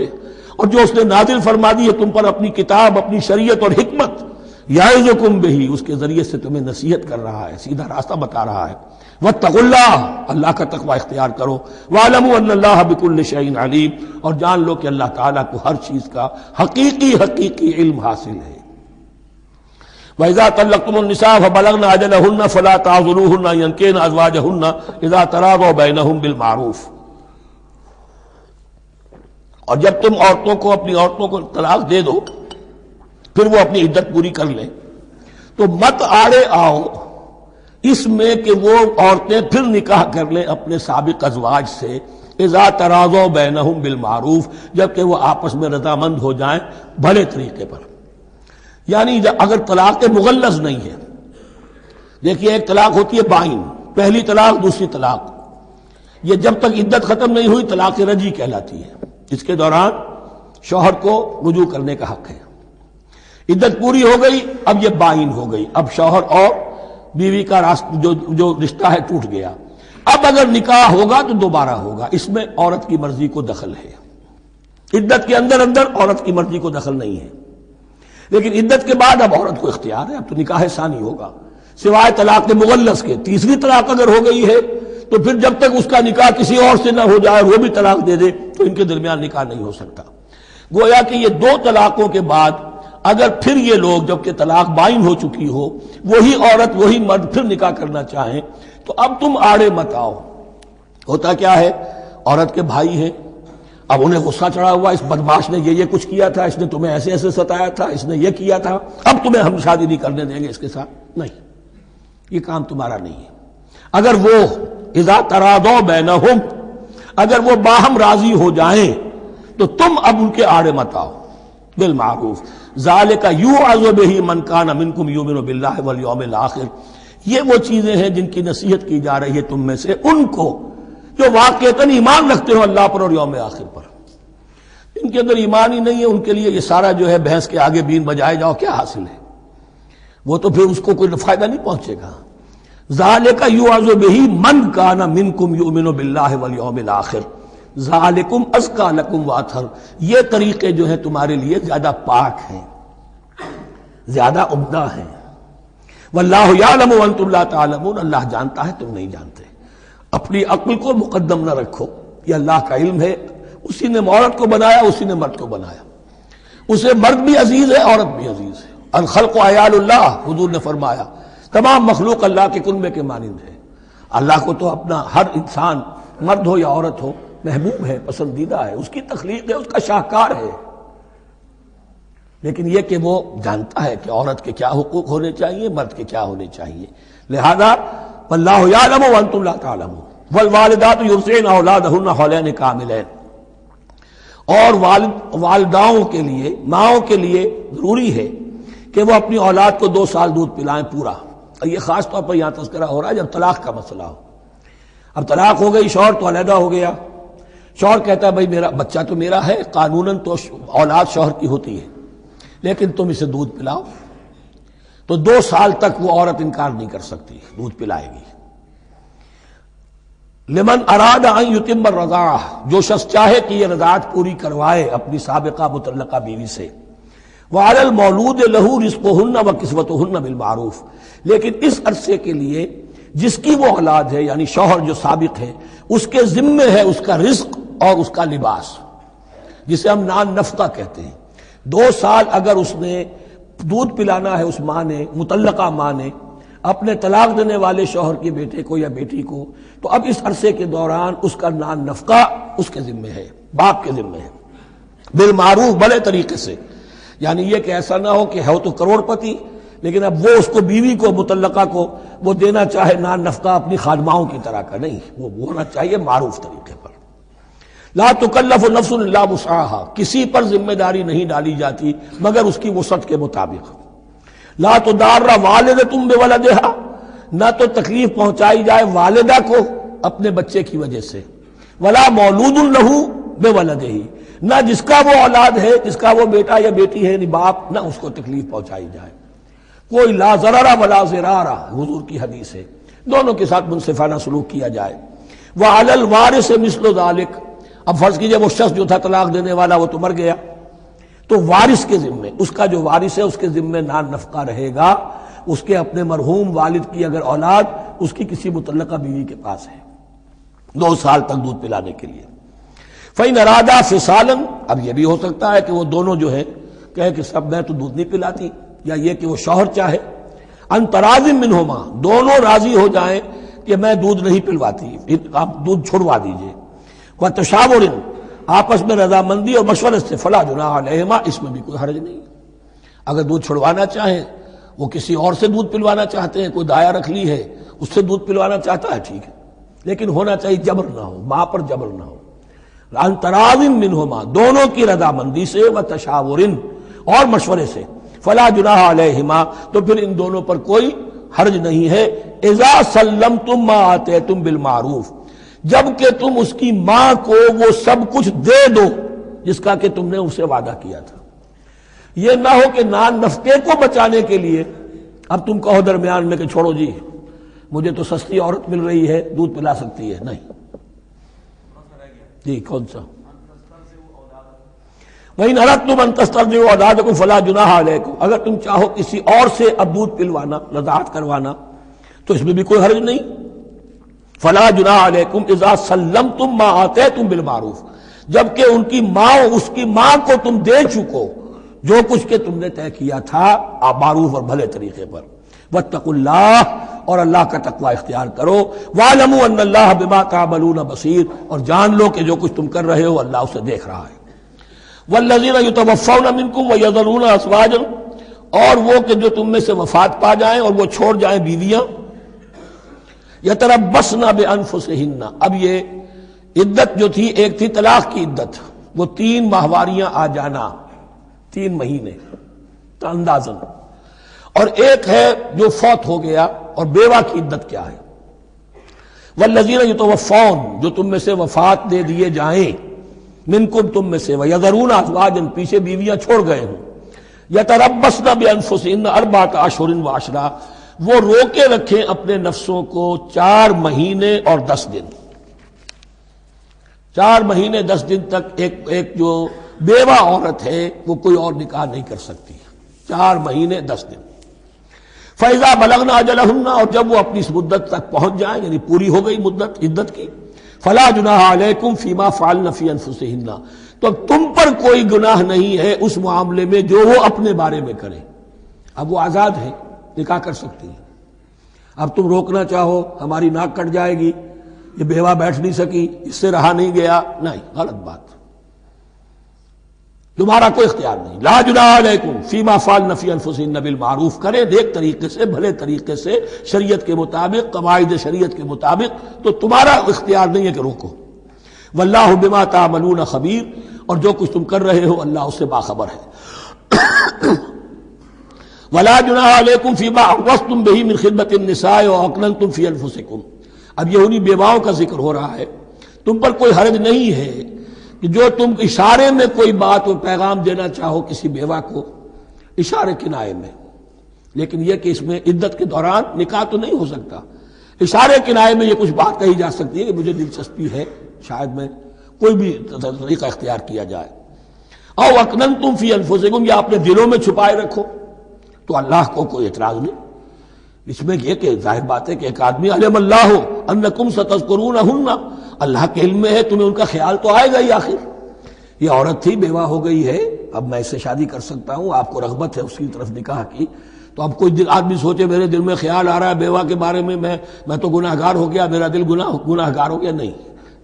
اور جو اس نے نازل فرما دی ہے تم پر اپنی کتاب، اپنی شریعت اور حکمت، یعظکم بہ، اس کے ذریعے سے تمہیں نصیحت کر رہا ہے، سیدھا راستہ بتا رہا ہے۔ واتقوا اللہ، اللہ کا تقوی اختیار کرو۔ واعلموا ان اللہ بکل شیء علیم، اور جان لو کہ اللہ تعالیٰ کو ہر چیز کا حقیقی علم حاصل ہے۔ وَإِذَا طَلَّقْتُمُ النِّسَاءَ فَبَلَغْنَ أَجَلَهُنَّ فَلَا تَعْضُلُوهُنَّ أَن يَنكِحْنَ أَزْوَاجَهُنَّ إِذَا تَرَاضَوْا بَيْنَهُم بِالْمَعْرُوفِ، اور جب تم عورتوں کو، اپنی عورتوں کو طلاق دے دو پھر وہ اپنی عدت پوری کر لیں، تو مت آڑے آؤ اس میں کہ وہ عورتیں پھر نکاح کر لیں اپنے سابق ازواج سے، اذا تراضوا بینہم بالمعروف، جبکہ وہ آپس میں رضامند ہو جائیں بھلے طریقے پر۔ یعنی اگر طلاق مغلظ نہیں ہے، دیکھیے ایک طلاق ہوتی ہے بائن، پہلی طلاق، دوسری طلاق، یہ جب تک عدت ختم نہیں ہوئی طلاق رجعی کہلاتی ہے، اس کے دوران شوہر کو رجوع کرنے کا حق ہے۔ عدت پوری ہو گئی، اب یہ بائن ہو گئی، اب شوہر اور بیوی کا جو رشتہ ہے ٹوٹ گیا۔ اب اگر نکاح ہوگا تو دوبارہ ہوگا، اس میں عورت کی مرضی کو دخل ہے۔ عدت کے اندر عورت کی مرضی کو دخل نہیں ہے، لیکن عدت کے بعد اب عورت کو اختیار ہے، اب تو نکاح ثانی ہوگا، سوائے طلاق مغلظ کے۔ تیسری طلاق اگر ہو گئی ہے تو پھر جب تک اس کا نکاح کسی اور سے نہ ہو جائے اور وہ بھی طلاق دے دے تو ان کے درمیان نکاح نہیں ہو سکتا۔ گویا کہ یہ دو طلاقوں کے بعد اگر پھر یہ لوگ جبکہ طلاق بائن ہو چکی ہو وہی عورت وہی مرد پھر نکاح کرنا چاہیں تو اب تم آڑے مت آؤ۔ ہوتا کیا ہے، عورت کے بھائی ہیں، اب انہیں غصہ چڑھا ہوا اس بدماش نے یہ کچھ کیا تھا، اس نے تمہیں ایسے ایسے ستایا تھا، اس نے یہ کیا تھا، اب تمہیں ہم شادی نہیں کرنے دیں گے اس کے ساتھ۔ نہیں، یہ کام تمہارا نہیں ہے۔ اگر وہ اذا تراضوا بینہم، اگر وہ باہم راضی ہو جائیں تو تم اب ان کے آڑے مت آؤ۔ بالمعروف ذالک یوعظ بہ من کان منکم یؤمن باللہ والیوم الآخر، یہ وہ چیزیں ہیں جن کی نصیحت کی جا رہی ہے تم میں سے ان کو جو واقعتاً ایمان رکھتے ہو اللہ پر اور یوم آخر پر۔ ان کے اندر ایمان ہی نہیں ہے، ان کے لیے یہ سارا جو ہے بھینس کے آگے بین بجائے جاؤ کیا حاصل ہے، وہ تو پھر اس کو کوئی فائدہ نہیں پہنچے گا۔ ذالک یوعظ بہ من کان منکم یؤمن باللہ والیوم الآخر ذالکم ازکی لکم واطہر، یہ طریقے جو ہیں تمہارے لیے زیادہ پاک ہیں، زیادہ عمدہ ہیں۔ واللہ یعلم وانتم لا تعلمون، اللہ جانتا ہے تم نہیں جانتے۔ اپنی عقل کو مقدم نہ رکھو، یہ اللہ کا علم ہے، اسی نے عورت کو بنایا، اسی نے مرد کو بنایا، اسے مرد بھی عزیز ہے عورت بھی عزیز ہے۔ الخلق عیال اللہ، حضور نے فرمایا تمام مخلوق اللہ کے کنبے کے مانند ہے۔ اللہ کو تو اپنا ہر انسان مرد ہو یا عورت ہو محبوب ہے، پسندیدہ ہے، اس کی تخلیق ہے، اس کا شاہکار ہے، لیکن یہ کہ وہ جانتا ہے کہ عورت کے کیا حقوق ہونے چاہیے، مرد کے کیا ہونے چاہیے۔ لہذا واللہ یعلم وانتم لا تعلمون والوالدات یرضعن اولادہن حولین کاملین، اور والداؤں کے لیے، ماؤں کے لیے ضروری ہے کہ وہ اپنی اولاد کو 2 سال دودھ پلائیں پورا۔ اور یہ خاص طور پر یہاں تذکرہ ہو رہا ہے جب طلاق کا مسئلہ ہو۔ اب طلاق ہو گئی، شوہر تو علیحدہ ہو گیا، شوہر کہتا ہے بھائی میرا بچہ تو میرا ہے، قانوناً تو اولاد شوہر کی ہوتی ہے، لیکن تم اسے دودھ پلاؤ، تو 2 سال تک وہ عورت انکار نہیں کر سکتی، دودھ پلائے گی۔ لمن اراد ان یتم الرضاعہ، جو شخص چاہے کہ یہ رضاعت پوری کروائے اپنی سابقہ مطلقہ بیوی سے۔ وعلی المولود لہ رزقہن وکسوتہن بالمعروف، لیکن اس عرصے کے لیے جس کی وہ اولاد ہے یعنی شوہر جو سابق ہے اس کے ذمے ہے اس کا رزق اور اس کا لباس، جسے ہم نان نفقہ کہتے ہیں۔ 2 سال اگر اس نے دودھ پلانا ہے اس ماں نے، مطلقہ ماں نے اپنے طلاق دینے والے شوہر کے بیٹے کو یا بیٹی کو، تو اب اس عرصے کے دوران اس کا نان نفقہ اس کے ذمے ہے، باپ کے ذمے ہے، بالمعروف، بڑے طریقے سے۔ یعنی یہ کہ ایسا نہ ہو کہ ہے تو کروڑ پتی لیکن اب وہ اس کو بیوی کو مطلقہ کو وہ دینا چاہے نان نفقہ اپنی خادماؤں کی طرح کا، نہیں، وہ ہونا چاہیے معروف طریقے پر۔ لا تکلف نفس الا وسعها، کسی پر ذمہ داری نہیں ڈالی جاتی مگر اس کی وسعت کے مطابق۔ لا تضار والدۃ بولدہا، نہ تو تکلیف پہنچائی جائے والدہ کو اپنے بچے کی وجہ سے، ولا مولود لہ بولدہ، نہ جس کا وہ اولاد ہے، جس کا وہ بیٹا یا بیٹی ہے یعنی باپ، نہ اس کو تکلیف پہنچائی جائے۔ کوئی لا ضرر ولا ضرار، حضور کی حدیث ہے، دونوں کے ساتھ منصفانہ سلوک کیا جائے۔ وعلی الوارث مثل ذلک، اب فرض کیجئے وہ شخص جو تھا طلاق دینے والا وہ تو مر گیا، تو وارث کے ذمے، اس کا جو وارث ہے اس کے ذمے نان نفقہ رہے گا، اس کے اپنے مرحوم والد کی اگر اولاد اس کی کسی مطلقہ بیوی کے پاس ہے 2 سال تک دودھ پلانے کے لیے۔ فَإِنْ أَرَادَا فِصَالًا، اب یہ بھی ہو سکتا ہے کہ وہ دونوں جو ہے کہے کہ سب میں تو دودھ نہیں پلاتی، یا یہ کہ وہ شوہر چاہے ان تراض منہما، دونوں راضی ہو جائیں کہ میں دودھ نہیں پلواتی، آپ دودھ چھڑوا دیجئے۔ وتشاور، آپس میں رضامندی اور مشورے سے، فلا جناح علیہما، اس میں بھی کوئی حرج نہیں۔ اگر دودھ چھڑوانا چاہیں، وہ کسی اور سے دودھ پلوانا چاہتے ہیں، کوئی دایا رکھ لی ہے اس سے دودھ پلوانا چاہتا ہے، ٹھیک ہے، لیکن ہونا چاہیے جبر نہ ہو، ماں پر جبر نہ ہو۔ ان تراض منہما، دونوں کی رضامندی سے، وتشاور، اور مشورے سے، فلا جناح علیہما، تو پھر ان دونوں پر کوئی حرج نہیں ہے۔ اذا سلمتم ما آتیتم بالمعروف، جب کہ تم اس کی ماں کو وہ سب کچھ دے دو جس کا کہ تم نے اسے وعدہ کیا تھا۔ یہ نہ ہو کہ نان نفقے کو بچانے کے لیے اب تم کہو درمیان میں کہ چھوڑو جی مجھے تو سستی عورت مل رہی ہے دودھ پلا سکتی ہے، نہیں جی کون سا؟ وَإِنْ أَرَدْتُمْ أَن تَسْتَرْضِعُوا أَوْلَادَكُمْ فَلَا جُنَاحَ عَلَيْكُمْ، اگر تم چاہو کسی اور سے اب دودھ پلوانا، رضاعت کروانا، تو اس میں بھی کوئی حرج نہیں۔ فَلَا جُنَاحَ عَلَيْكُمْ إِذَا سَلَّمْتُمْ مَا آتَيْتُمْ بِالْمَعْرُوف، جبکہ ان کی ماں، اس کی ماں کو تم دے چکو جو کچھ کہ تم نے طے کیا تھا معروف اور بھلے طریقے پر. واتقوا اللہ، اور اللہ کا تقوی اختیار کرو. واعلموا ان اللہ بما تعملون بصیر، اور جان لو کہ جو کچھ تم کر رہے ہو اللہ اسے دیکھ رہا ہے. والذین یتوفون منکم ویذرون ازواجا، اور وہ کہ جو تم میں سے وفات پا جائیں اور وہ چھوڑ جائیں بیویاں. یتربصن بانفسہن، اب یہ عدت جو تھی ایک تھی طلاق کی عدت، وہ 3 ماہواریاں آ جانا، 3 مہینے اندازن، اور ایک ہے جو فوت ہو گیا اور بیوہ کی عدت کیا ہے. والذین یتوفون، جو تم میں سے وفات دے دیے جائیں، منکم تم میں سے، ویذرون ازواجا، پیچھے بیویاں چھوڑ گئے ہوں، یتربصن بانفسہن 4 اشہر وعشرا، وہ روکے رکھیں اپنے نفسوں کو 4 مہینے اور 10 دن. 4 مہینے 10 دن تک ایک جو بیوہ عورت ہے وہ کوئی اور نکاح نہیں کر سکتی. 4 مہینے 10 دن. فَإِذَا بَلَغْنَ أَجَلَهُنَّ، اور جب وہ اپنی اس مدت تک پہنچ جائیں، یعنی پوری ہو گئی مدت عدت کی، فَلَا جُنَاحَ عَلَيْكُمْ فِي مَا فَعَلْنَ فِي أَنفُسِهِنَّ، تو تم پر کوئی گناہ نہیں ہے اس معاملے میں جو وہ اپنے بارے میں کریں. اب وہ آزاد ہے، نکاح کر سکتی ہے. اب تم روکنا چاہو ہماری ناک کٹ جائے گی، یہ بیوہ بیٹھ نہیں سکی، اس سے رہا نہیں گیا، نہیں، غلط بات، تمہارا کوئی اختیار نہیں. لا جناح علیکم فیما فعلن فی انفسہن بالمعروف، کرے نیک طریقے سے، بھلے طریقے سے، شریعت کے مطابق، قواعد شریعت کے مطابق، تو تمہارا اختیار نہیں ہے کہ روکو. واللہ بما تعملون خبیر، اور جو کچھ تم کر رہے ہو اللہ اس سے باخبر ہے. ولا جناح علیکم فیما عرضتم بہ من خطبۃ النساء واکننتم فی انفسکم، اب یہ انہی بیواؤں کا ذکر ہو رہا ہے. تم پر کوئی حرج نہیں ہے کہ جو تم اشارے میں کوئی بات اور پیغام دینا چاہو کسی بیوہ کو، اشارے کنائے میں، لیکن یہ کہ اس میں عدت کے دوران نکاح تو نہیں ہو سکتا. اشارے کنائے میں یہ کچھ بات کہی جا سکتی ہے کہ مجھے دلچسپی ہے، شاید میں کوئی بھی طریقہ اختیار کیا جائے. او اکننتم فی انفسکم، یا اپنے دلوں میں چھپائے رکھو، تو اللہ کو کوئی اعتراض نہیں. اس میں یہ کہ ظاہر بات ہے کہ ایک آدمی علم اللہ انکم ستذکرونہن، اللہ کے علم میں ہے تمہیں ان کا خیال تو آئے گا ہی. آخر یہ عورت تھی، بیوہ ہو گئی ہے، اب میں اس سے شادی کر سکتا ہوں، آپ کو رغبت ہے اس کی طرف نکاح کی، تو اب کوئی آدمی سوچے میرے دل میں خیال آ رہا ہے بیوہ کے بارے میں، میں تو گناہ گار ہو گیا، میرا دل گناہ گار ہو گیا، نہیں،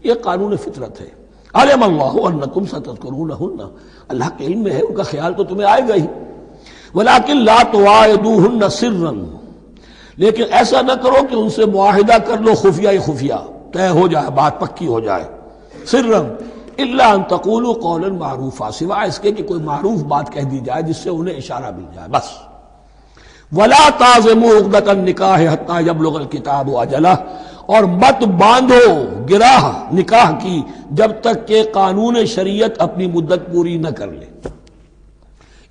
یہ قانون فطرت ہے. علم اللہ انکم ستذکرونہن، اللہ کے علم میں ہے ان کا خیال تو تمہیں آئے گا ہی. ولیکن لا تواعدوہن سرا، لیکن ایسا نہ کرو کہ ان سے معاہدہ کر لو خفیہ خفیہ، طے ہو جائے، بات پکی ہو جائے. سرا الا ان تقولوا قولا معروفا، سوائے اس کے کہ کوئی معروف بات کہہ دی جائے جس سے انہیں اشارہ مل جائے، بس. ولا تعزموا عقدۃ النکاح حتی یبلغ الکتاب اجلہ، اور مت باندھو گراہ نکاح کی جب تک کہ قانون شریعت اپنی مدت پوری نہ کر لے،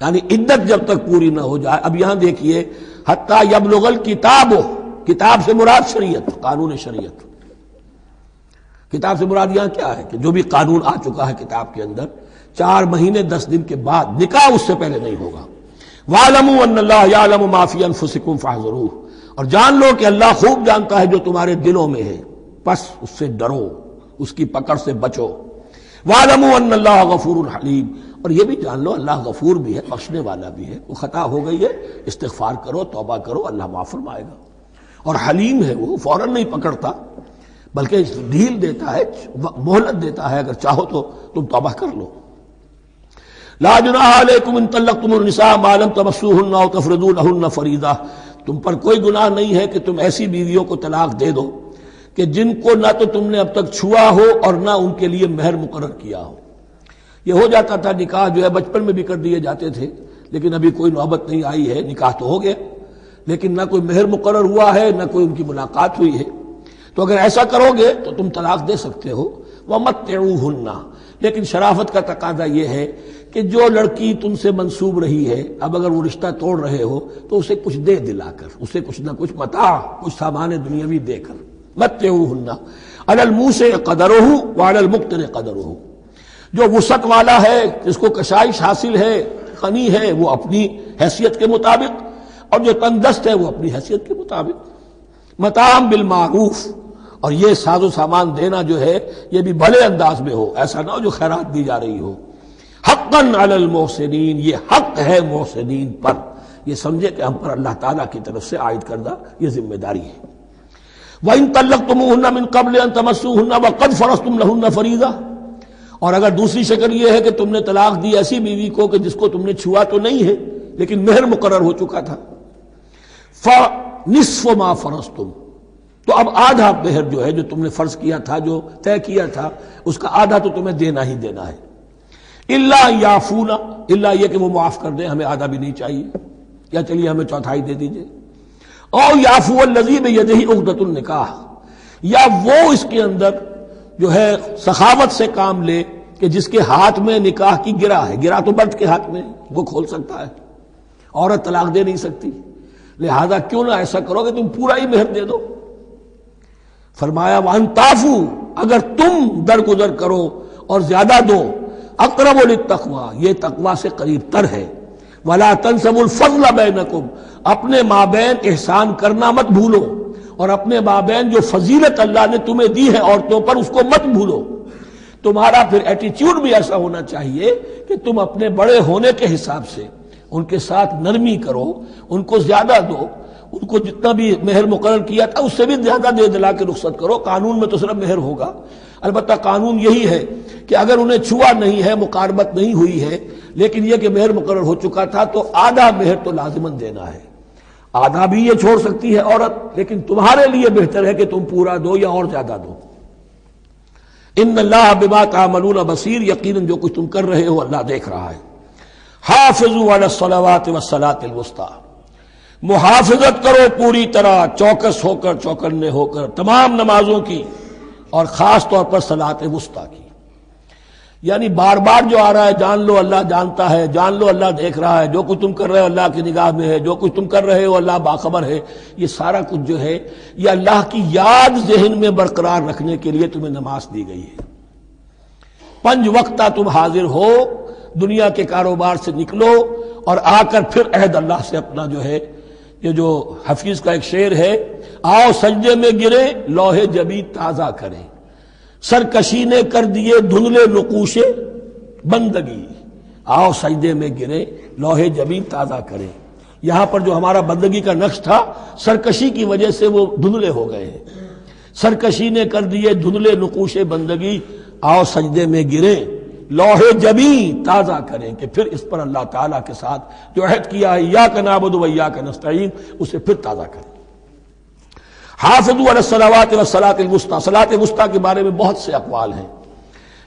یعنی عدت جب تک پوری نہ ہو جائے. اب یہاں دیکھیے حتی یبلغ الکتاب، کتاب سے مراد شریعت، قانون شریعت. کتاب سے مراد یہاں کیا ہے کہ جو بھی قانون آ چکا ہے کتاب کے اندر، 4 مہینے 10 دن کے بعد نکاح اس سے پہلے نہیں ہوگا. وَاعْلَمُوا أَنَّ اللَّهَ يَعْلَمُ مَا فِي أَنفُسِكُمْ فَاحْذَرُوهُ، اور جان لو کہ اللہ خوب جانتا ہے جو تمہارے دلوں میں ہے، پس اس سے ڈرو، اس کی پکڑ سے بچو. وَاعْلَمُوا أَنَّ اللَّهَ غَفُورٌ حَلِيمٌ، اور یہ بھی جان لو اللہ غفور بھی ہے، بخشنے والا بھی ہے. وہ خطا ہو گئی ہے، استغفار کرو، توبہ کرو، اللہ معاف فرمائے گا. اور حلیم ہے، وہ فوراً نہیں پکڑتا بلکہ ڈھیل دیتا ہے، مہلت دیتا ہے، اگر چاہو تو تم توبہ کر لو. لا جناح علیکم ان طلقتم النساء ما لم تمسوهن او تفرضوا لهن فریضہ، تم پر کوئی گناہ نہیں ہے کہ تم ایسی بیویوں کو طلاق دے دو کہ جن کو نہ تو تم نے اب تک چھوا ہو اور نہ ان کے لیے مہر مقرر کیا ہو. یہ ہو جاتا تھا نکاح جو ہے بچپن میں بھی کر دیے جاتے تھے، لیکن ابھی کوئی نوبت نہیں آئی ہے، نکاح تو ہو گیا لیکن نہ کوئی مہر مقرر ہوا ہے، نہ کوئی ان کی ملاقات ہوئی ہے. تو اگر ایسا کرو گے تو تم طلاق دے سکتے ہو. وَمَتِّعُوهُنَّ، لیکن شرافت کا تقاضا یہ ہے کہ جو لڑکی تم سے منسوب رہی ہے، اب اگر وہ رشتہ توڑ رہے ہو تو اسے کچھ دے دلا کر، اسے کچھ نہ کچھ متاع، کچھ سامان دنیاوی دے کر. مَتِّعُوهُنَّ عَلَى الْمُوسِعِ قَدَرُهُ وَعَلَى الْمُقْتِرِ قَدَرُهُ، جو وسعت والا ہے، جس کو کشائش حاصل ہے، غنی ہے، وہ اپنی حیثیت کے مطابق، اور جو تنگ دست ہے وہ اپنی حیثیت کے مطابق. متاعًا بالمعروف، اور یہ ساز و سامان دینا جو ہے یہ بھی بھلے انداز میں ہو، ایسا نہ ہو جو خیرات دی جا رہی ہو. حق حقا علی المحسنین، یہ حق ہے محسنین پر. یہ سمجھے کہ ہم پر اللہ تعالیٰ کی طرف سے عائد کردہ یہ ذمہ داری ہے. وَإِن طَلَّقْتُمُوهُنَّ مِن قَبْلِ أَن تَمَسُّوهُنَّ وَقَدْ فَرَضْتُمْ لَهُنَّ فَرِيضَةً، اور اگر دوسری شکل یہ ہے کہ تم نے طلاق دی ایسی بیوی کو کہ جس کو تم نے چھوا تو نہیں ہے لیکن مہر مقرر ہو چکا تھا، فَنِصْفُ مَا فَرَضْتُمْ، تو اب آدھا مہر جو ہے جو تم نے فرض کیا تھا، جو طے کیا تھا، اس کا آدھا تو تمہیں دینا ہی دینا ہے. الا یعفون، الا یہ کہ وہ معاف کر دیں، ہمیں آدھا بھی نہیں چاہیے، یا چلیے ہمیں چوتھائی دے دیجئے. او یعفو الذی بیدہ عقدۃ النکاح، یا وہ اس کے اندر جو ہے سخاوت سے کام لے کہ جس کے ہاتھ میں نکاح کی گرہ ہے. گرہ تو مرد کے ہاتھ میں، وہ کھول سکتا ہے، عورت طلاق دے نہیں سکتی. لہذا کیوں نہ ایسا کرو کہ تم پورا ہی مہر دے دو. فرمایا وان تعفو، اگر تم درگزر کرو اور زیادہ دو، اقرب للتقوی، یہ تقوی سے قریب تر ہے. ولا تنسبوا الفضل بینکم، اپنے مابین احسان کرنا مت بھولو، اور اپنے مابین جو فضیلت اللہ نے تمہیں دی ہے عورتوں پر اس کو مت بھولو. تمہارا پھر ایٹیچیوڈ بھی ایسا ہونا چاہیے کہ تم اپنے بڑے ہونے کے حساب سے ان کے ساتھ نرمی کرو، ان کو زیادہ دو، ان کو جتنا بھی مہر مقرر کیا تھا اس سے بھی زیادہ دے دلا کے رخصت کرو. قانون میں تو صرف مہر ہوگا، البتہ قانون یہی ہے کہ اگر انہیں چھوا نہیں ہے، مقاربت نہیں ہوئی ہے، لیکن یہ کہ مہر مقرر ہو چکا تھا تو آدھا مہر تو لازماً دینا ہے. آدھا بھی یہ چھوڑ سکتی ہے عورت، لیکن تمہارے لیے بہتر ہے کہ تم پورا دو یا اور زیادہ دو. ان اللہ بما تعملون بصیر، یقیناً جو کچھ تم کر رہے ہو اللہ دیکھ رہا ہے. حافظوا علی الصلوات والصلاۃ الوسطی، محافظت کرو پوری طرح، چوکس ہو کر، چوکنے ہو کر تمام نمازوں کی، اور خاص طور پر صلاۃ وسطیٰ کی. یعنی بار بار جو آ رہا ہے جان لو اللہ جانتا ہے، جان لو اللہ دیکھ رہا ہے، جو کچھ تم کر رہے ہو اللہ کی نگاہ میں ہے، جو کچھ تم کر رہے ہو اللہ باخبر ہے. یہ سارا کچھ جو ہے یہ اللہ کی یاد ذہن میں برقرار رکھنے کے لیے تمہیں نماز دی گئی ہے. 5 وقتہ تم حاضر ہو، دنیا کے کاروبار سے نکلو اور آ کر پھر عہد اللہ سے اپنا جو ہے، یہ جو حفیظ کا ایک شعر ہے، آؤ سجدے میں گرے لوح جبیں تازہ کریں، سرکشی نے کر دیے دھندلے نقوش بندگی. آؤ سجدے میں گرے لوح جبیں تازہ کریں. یہاں پر جو ہمارا بندگی کا نقش تھا سرکشی کی وجہ سے وہ دھندلے ہو گئے ہیں. سرکشی نے کر دیے دھندلے نقوش بندگی، آؤ سجدے میں گرے لوح جبیں تازہ کریں، کہ پھر اس پر اللہ تعالیٰ کے ساتھ جو عہد کیا ہے ایاک نعبد و ایاک نستعین اسے پھر تازہ کریں. حافظوا علی الصلوات والصلاۃ الوسطی، صلاۃ وسطیٰ کے بارے میں بہت سے اقوال ہیں،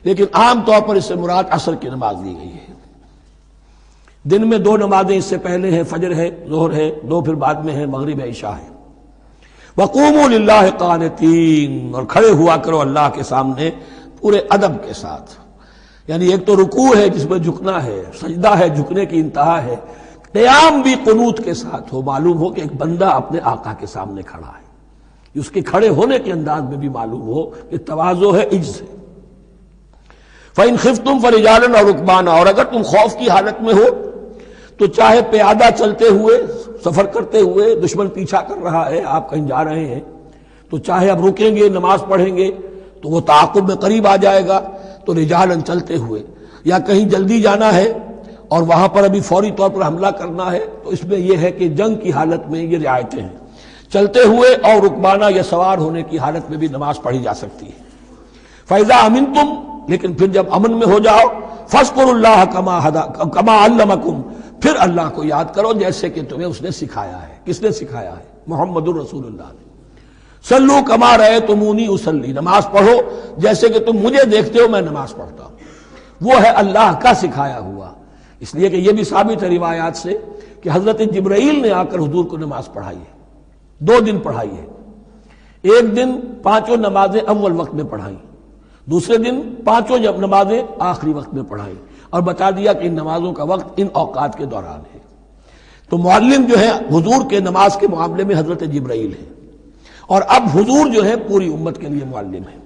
لیکن عام طور پر اس سے مراد عصر کی نماز لی گئی ہے. دن میں 2 نمازیں اس سے پہلے ہیں، فجر ہے، ظہر ہے، 2 پھر بعد میں ہے، مغرب ہے، عشاء ہے. وقوموا للہ قانتین، اور کھڑے ہوا کرو اللہ کے سامنے پورے ادب کے ساتھ. یعنی ایک تو رکوع ہے جس میں جھکنا ہے، سجدہ ہے جھکنے کی انتہا ہے، قیام بھی قنوت کے ساتھ ہو، معلوم ہو کہ ایک بندہ اپنے آقا کے سامنے کھڑا ہے. اس کے کھڑے ہونے کے انداز میں بھی معلوم ہو کہ تواضع ہے، عجز ہے. فَإِنْ خِفْتُمْ فَرِجَالًا أَوْ رُكْبَانًا، اور اگر تم خوف کی حالت میں ہو تو چاہے پیادہ چلتے ہوئے، سفر کرتے ہوئے، دشمن پیچھا کر رہا ہے، آپ کہیں جا رہے ہیں تو چاہے اب رکیں گے نماز پڑھیں گے تو وہ تعاقب میں قریب آ جائے گا، تو رجالن چلتے ہوئے، یا کہیں جلدی جانا ہے اور وہاں پر ابھی فوری طور پر حملہ کرنا ہے تو اس میں یہ ہے کہ جنگ کی حالت میں یہ رعایتیں ہیں. چلتے ہوئے اور رکبانہ یا سوار ہونے کی حالت میں بھی نماز پڑھی جا سکتی ہے. فَإِذَا أَمِنْتُمْ، لیکن پھر جب امن میں ہو جاؤ، فَاذْكُرُوا اللَّهَ كَمَا عَلَّمَكُمْ، پھر اللہ کو یاد کرو جیسے کہ تمہیں اس نے سکھایا ہے. کس نے سکھایا ہے؟ محمد الرسول اللہ نے. صلو کما رأیتمونی اصلی، نماز پڑھو جیسے کہ تم مجھے دیکھتے ہو میں نماز پڑھتا ہوں. وہ ہے اللہ کا سکھایا ہوا. اس لیے کہ یہ بھی ثابت ہے روایات سے کہ حضرت جبرائیل نے آ کر حضور کو نماز پڑھائی ہے، 2 دن پڑھائی ہے. ایک دن 5 نمازیں اول وقت میں پڑھائیں، دوسرے دن 5 نمازیں آخری وقت میں پڑھائیں، اور بتا دیا کہ ان نمازوں کا وقت ان اوقات کے دوران ہے. تو معلم جو ہے حضور کے نماز کے معاملے میں حضرت جبرائیل ہے، اور اب حضور جو ہے پوری امت کے لیے معلم ہے.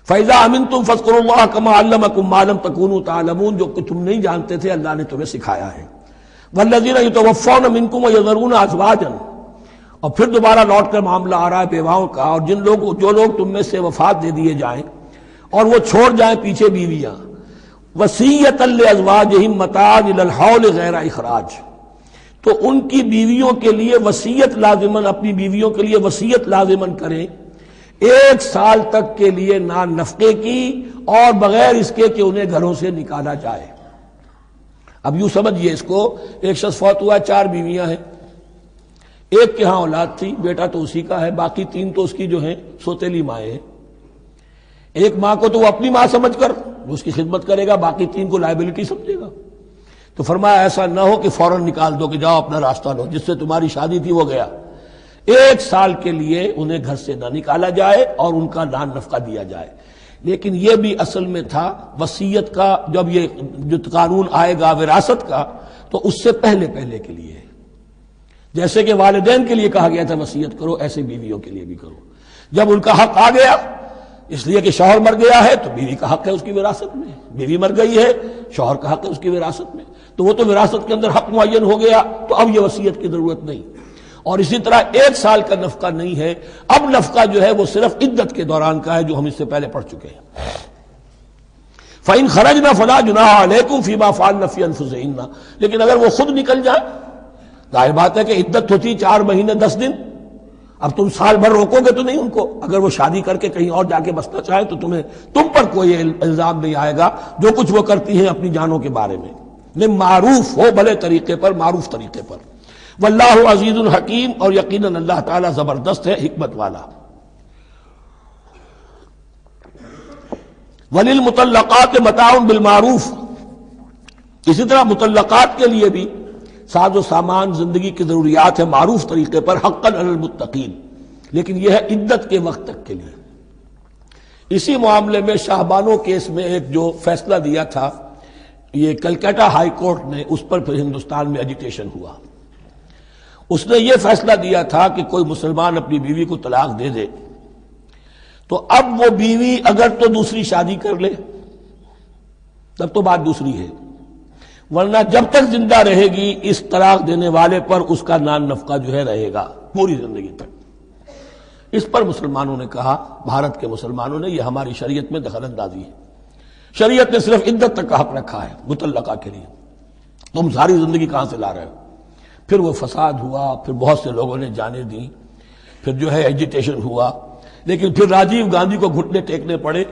فَإِذَا أَمِنْتُمْ فَاذْكُرُوا اللَّهَ كَمَا عَلَّمَكُمْ مَا لَمْ تَكُونُوا تَعْلَمُونَ، جو کہ تم نہیں جانتے تھے اللہ نے تمہیں سکھایا ہے. وَالَّذِينَ يُتَوَفَّوْنَ مِنْكُمْ وَيَذَرُونَ أَزْوَاجًا، اور پھر دوبارہ لوٹ کر معاملہ آ رہا ہے بیواؤں کا، اور جو لوگ تم میں سے وفات دے دیے جائیں اور وہ چھوڑ جائیں پیچھے بیویاں. وصیۃ لازواجہم متاعا الی الحول غیر اخراج، تو ان کی بیویوں کے لیے وصیت لازماً، اپنی بیویوں کے لیے وصیت لازماً کریں 1 سال تک کے لیے نان نفقے کی، اور بغیر اس کے کہ انہیں گھروں سے نکالا جائے۔ اب یوں سمجھیے اس کو، ایک شخص فوت ہوا، 4 بیویاں ہیں، ایک کے ہاں اولاد تھی، بیٹا تو اسی کا ہے، باقی 3 تو اس کی جو ہیں سوتیلی مائیں ہیں۔ ایک ماں کو تو وہ اپنی ماں سمجھ کر اس کی خدمت کرے گا، باقی 3 کو لائبلٹی سمجھے گا۔ تو فرمایا ایسا نہ ہو کہ فوراً نکال دو کہ جاؤ اپنا راستہ لو، جس سے تمہاری شادی تھی وہ گیا۔ 1 سال کے لیے انہیں گھر سے نہ نکالا جائے اور ان کا نان نفقہ دیا جائے۔ لیکن یہ بھی اصل میں تھا وصیت کا، جب یہ جو قانون آئے گا وراثت کا تو اس سے پہلے کے لیے، جیسے کہ والدین کے لیے کہا گیا تھا وصیت کرو، ایسے بیویوں کے لیے بھی کرو۔ جب ان کا حق آ گیا، اس لیے کہ شوہر مر گیا ہے تو بیوی کا حق ہے اس کی وراثت میں، بیوی مر گئی ہے شوہر کا حق ہے اس کی وراثت میں، تو وہ تو وراثت کے اندر حق معین ہو گیا، تو اب یہ وصیت کی ضرورت نہیں۔ اور اسی طرح 1 سال کا نفقہ نہیں ہے، اب نفقہ جو ہے وہ صرف عدت کے دوران کا ہے، جو ہم اس سے پہلے پڑھ چکے ہیں۔ فَإِنْ خَرَجْنَ فَلَا جُنَاحَ عَلَيْكُمْ فِي مَا فَعَلْنَ فِي أَنفُسِهِنَّ، لیکن اگر وہ خود نکل جائیں، ظاہر بات ہے کہ عدت ہوتی 4 مہینے 10 دن، اب تم سال بھر روکو گے تو نہیں ان کو، اگر وہ شادی کر کے کہیں اور جا کے بسنا چاہیں تو تم پر کوئی الزام نہیں آئے گا، جو کچھ وہ کرتی ہیں اپنی جانوں کے بارے میں معروف ہو، بھلے طریقے پر، معروف طریقے پر۔ واللہ عزیز الحکیم، اور یقیناً اللہ تعالیٰ زبردست ہے، حکمت والا۔ وللمطلقات متاع بالمعروف، اسی طرح مطلقات کے لیے بھی ساز و سامان زندگی کی ضروریات ہے معروف طریقے پر، حقا علی المتقین، لیکن یہ ہے عدت کے وقت تک کے لیے۔ اسی معاملے میں شاہبانو کیس میں ایک جو فیصلہ دیا تھا یہ کلکتہ ہائی کورٹ نے، اس پر پھر ہندوستان میں ایجیٹیشن ہوا۔ اس نے یہ فیصلہ دیا تھا کہ کوئی مسلمان اپنی بیوی کو طلاق دے دے تو اب وہ بیوی اگر تو دوسری شادی کر لے تب تو بات دوسری ہے، ورنہ جب تک زندہ رہے گی اس طلاق دینے والے پر اس کا نان نفقہ جو ہے رہے گا پوری زندگی تک۔ اس پر مسلمانوں نے کہا، بھارت کے مسلمانوں نے، یہ ہماری شریعت میں دخل اندازی ہے، شریعت نے صرف عدت تک کا حق رکھا ہے مطلقہ کے لیے، تم ساری زندگی کہاں سے لا رہے ہو۔ پھر وہ فساد ہوا، پھر بہت سے لوگوں نے جانیں دیں، پھر جو ہے ایجیٹیشن ہوا، لیکن پھر راجیو گاندھی کو گھٹنے ٹیکنے پڑے،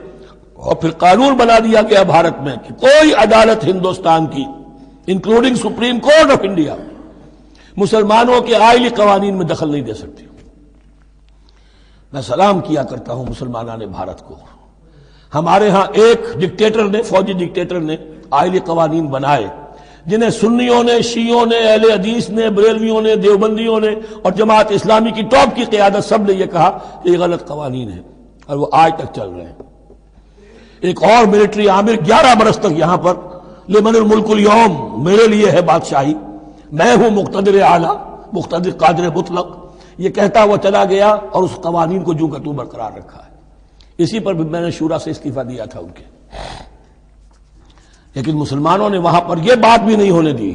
اور پھر قانون بنا دیا گیا بھارت میں کہ کوئی عدالت ہندوستان کی including supreme court of India مسلمانوں کے آئلی قوانین میں دخل نہیں دے سکتی۔ میں سلام کیا کرتا ہوں مسلمانان بھارت کو، ہمارے ہاں ایک ڈکٹیٹر نے، فوجی ڈکٹیٹر نے آئلی قوانین بنائے جنہیں سنیوں نے، شیعوں نے، اہل حدیث نے، بریلویوں نے، دیوبندیوں نے اور جماعت اسلامی کی ٹاپ کی قیادت سب نے یہ کہا کہ یہ غلط قوانین ہیں، اور وہ آج تک چل رہے ہیں۔ ایک اور ملٹری عامر 11 برس تک یہاں پر لمن الملک اليوم، میرے لیے ہے بادشاہی، میں ہوں مقتدر اعلیٰ، مقتدر قادر مطلق، یہ کہتا ہوا چلا گیا اور اس قوانین کو جو کا تو برقرار رکھا ہے۔ اسی پر بھی میں نے شورا سے استعفیٰ دیا تھا ان کے، لیکن مسلمانوں نے وہاں پر یہ بات بھی نہیں ہونے دی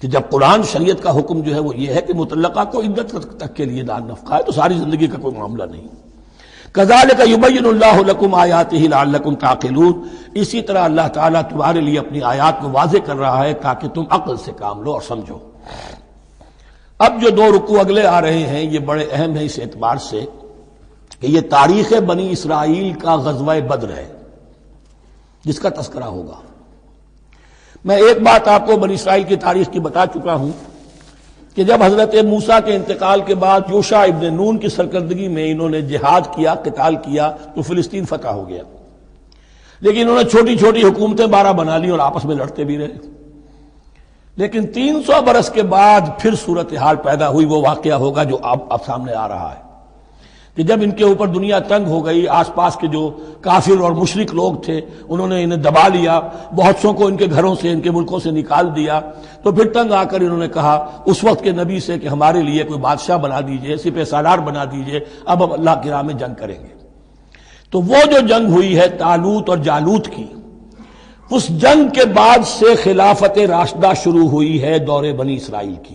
کہ جب قرآن شریعت کا حکم جو ہے وہ یہ ہے کہ مطلقہ کو عدت تک کے لیے نان نفقہ ہے تو ساری زندگی کا کوئی معاملہ نہیں۔ کذالک یبین اللہ لکم آیاتہ لعلکم تعقلون، اسی طرح اللہ تعالیٰ تمہارے لیے اپنی آیات کو واضح کر رہا ہے تاکہ تم عقل سے کام لو اور سمجھو۔ اب جو 2 رکوع اگلے آ رہے ہیں یہ بڑے اہم ہیں اس اعتبار سے کہ یہ تاریخ بنی اسرائیل کا غزوہ بدر ہے جس کا تذکرہ ہوگا۔ میں ایک بات آپ کو بنی اسرائیل کی تاریخ کی بتا چکا ہوں کہ جب حضرت موسیٰ کے انتقال کے بعد یوشع ابن نون کی سرکردگی میں انہوں نے جہاد کیا، قتال کیا تو فلسطین فتح ہو گیا، لیکن انہوں نے چھوٹی چھوٹی حکومتیں 12 بنا لی اور آپس میں لڑتے بھی رہے۔ لیکن 300 برس کے بعد پھر صورتحال پیدا ہوئی، وہ واقعہ ہوگا جو اب سامنے آ رہا ہے کہ جب ان کے اوپر دنیا تنگ ہو گئی، آس پاس کے جو کافر اور مشرک لوگ تھے انہوں نے انہیں دبا لیا، بہت سو کو ان کے گھروں سے، ان کے ملکوں سے نکال دیا، تو پھر تنگ آ کر انہوں نے کہا اس وقت کے نبی سے کہ ہمارے لیے کوئی بادشاہ بنا دیجئے، سپہ سالار بنا دیجئے، اب ہم اللہ کی راہ میں جنگ کریں گے۔ تو وہ جو جنگ ہوئی ہے طالوت اور جالوت کی، اس جنگ کے بعد سے خلافت راشدہ شروع ہوئی ہے دور بنی اسرائیل کی۔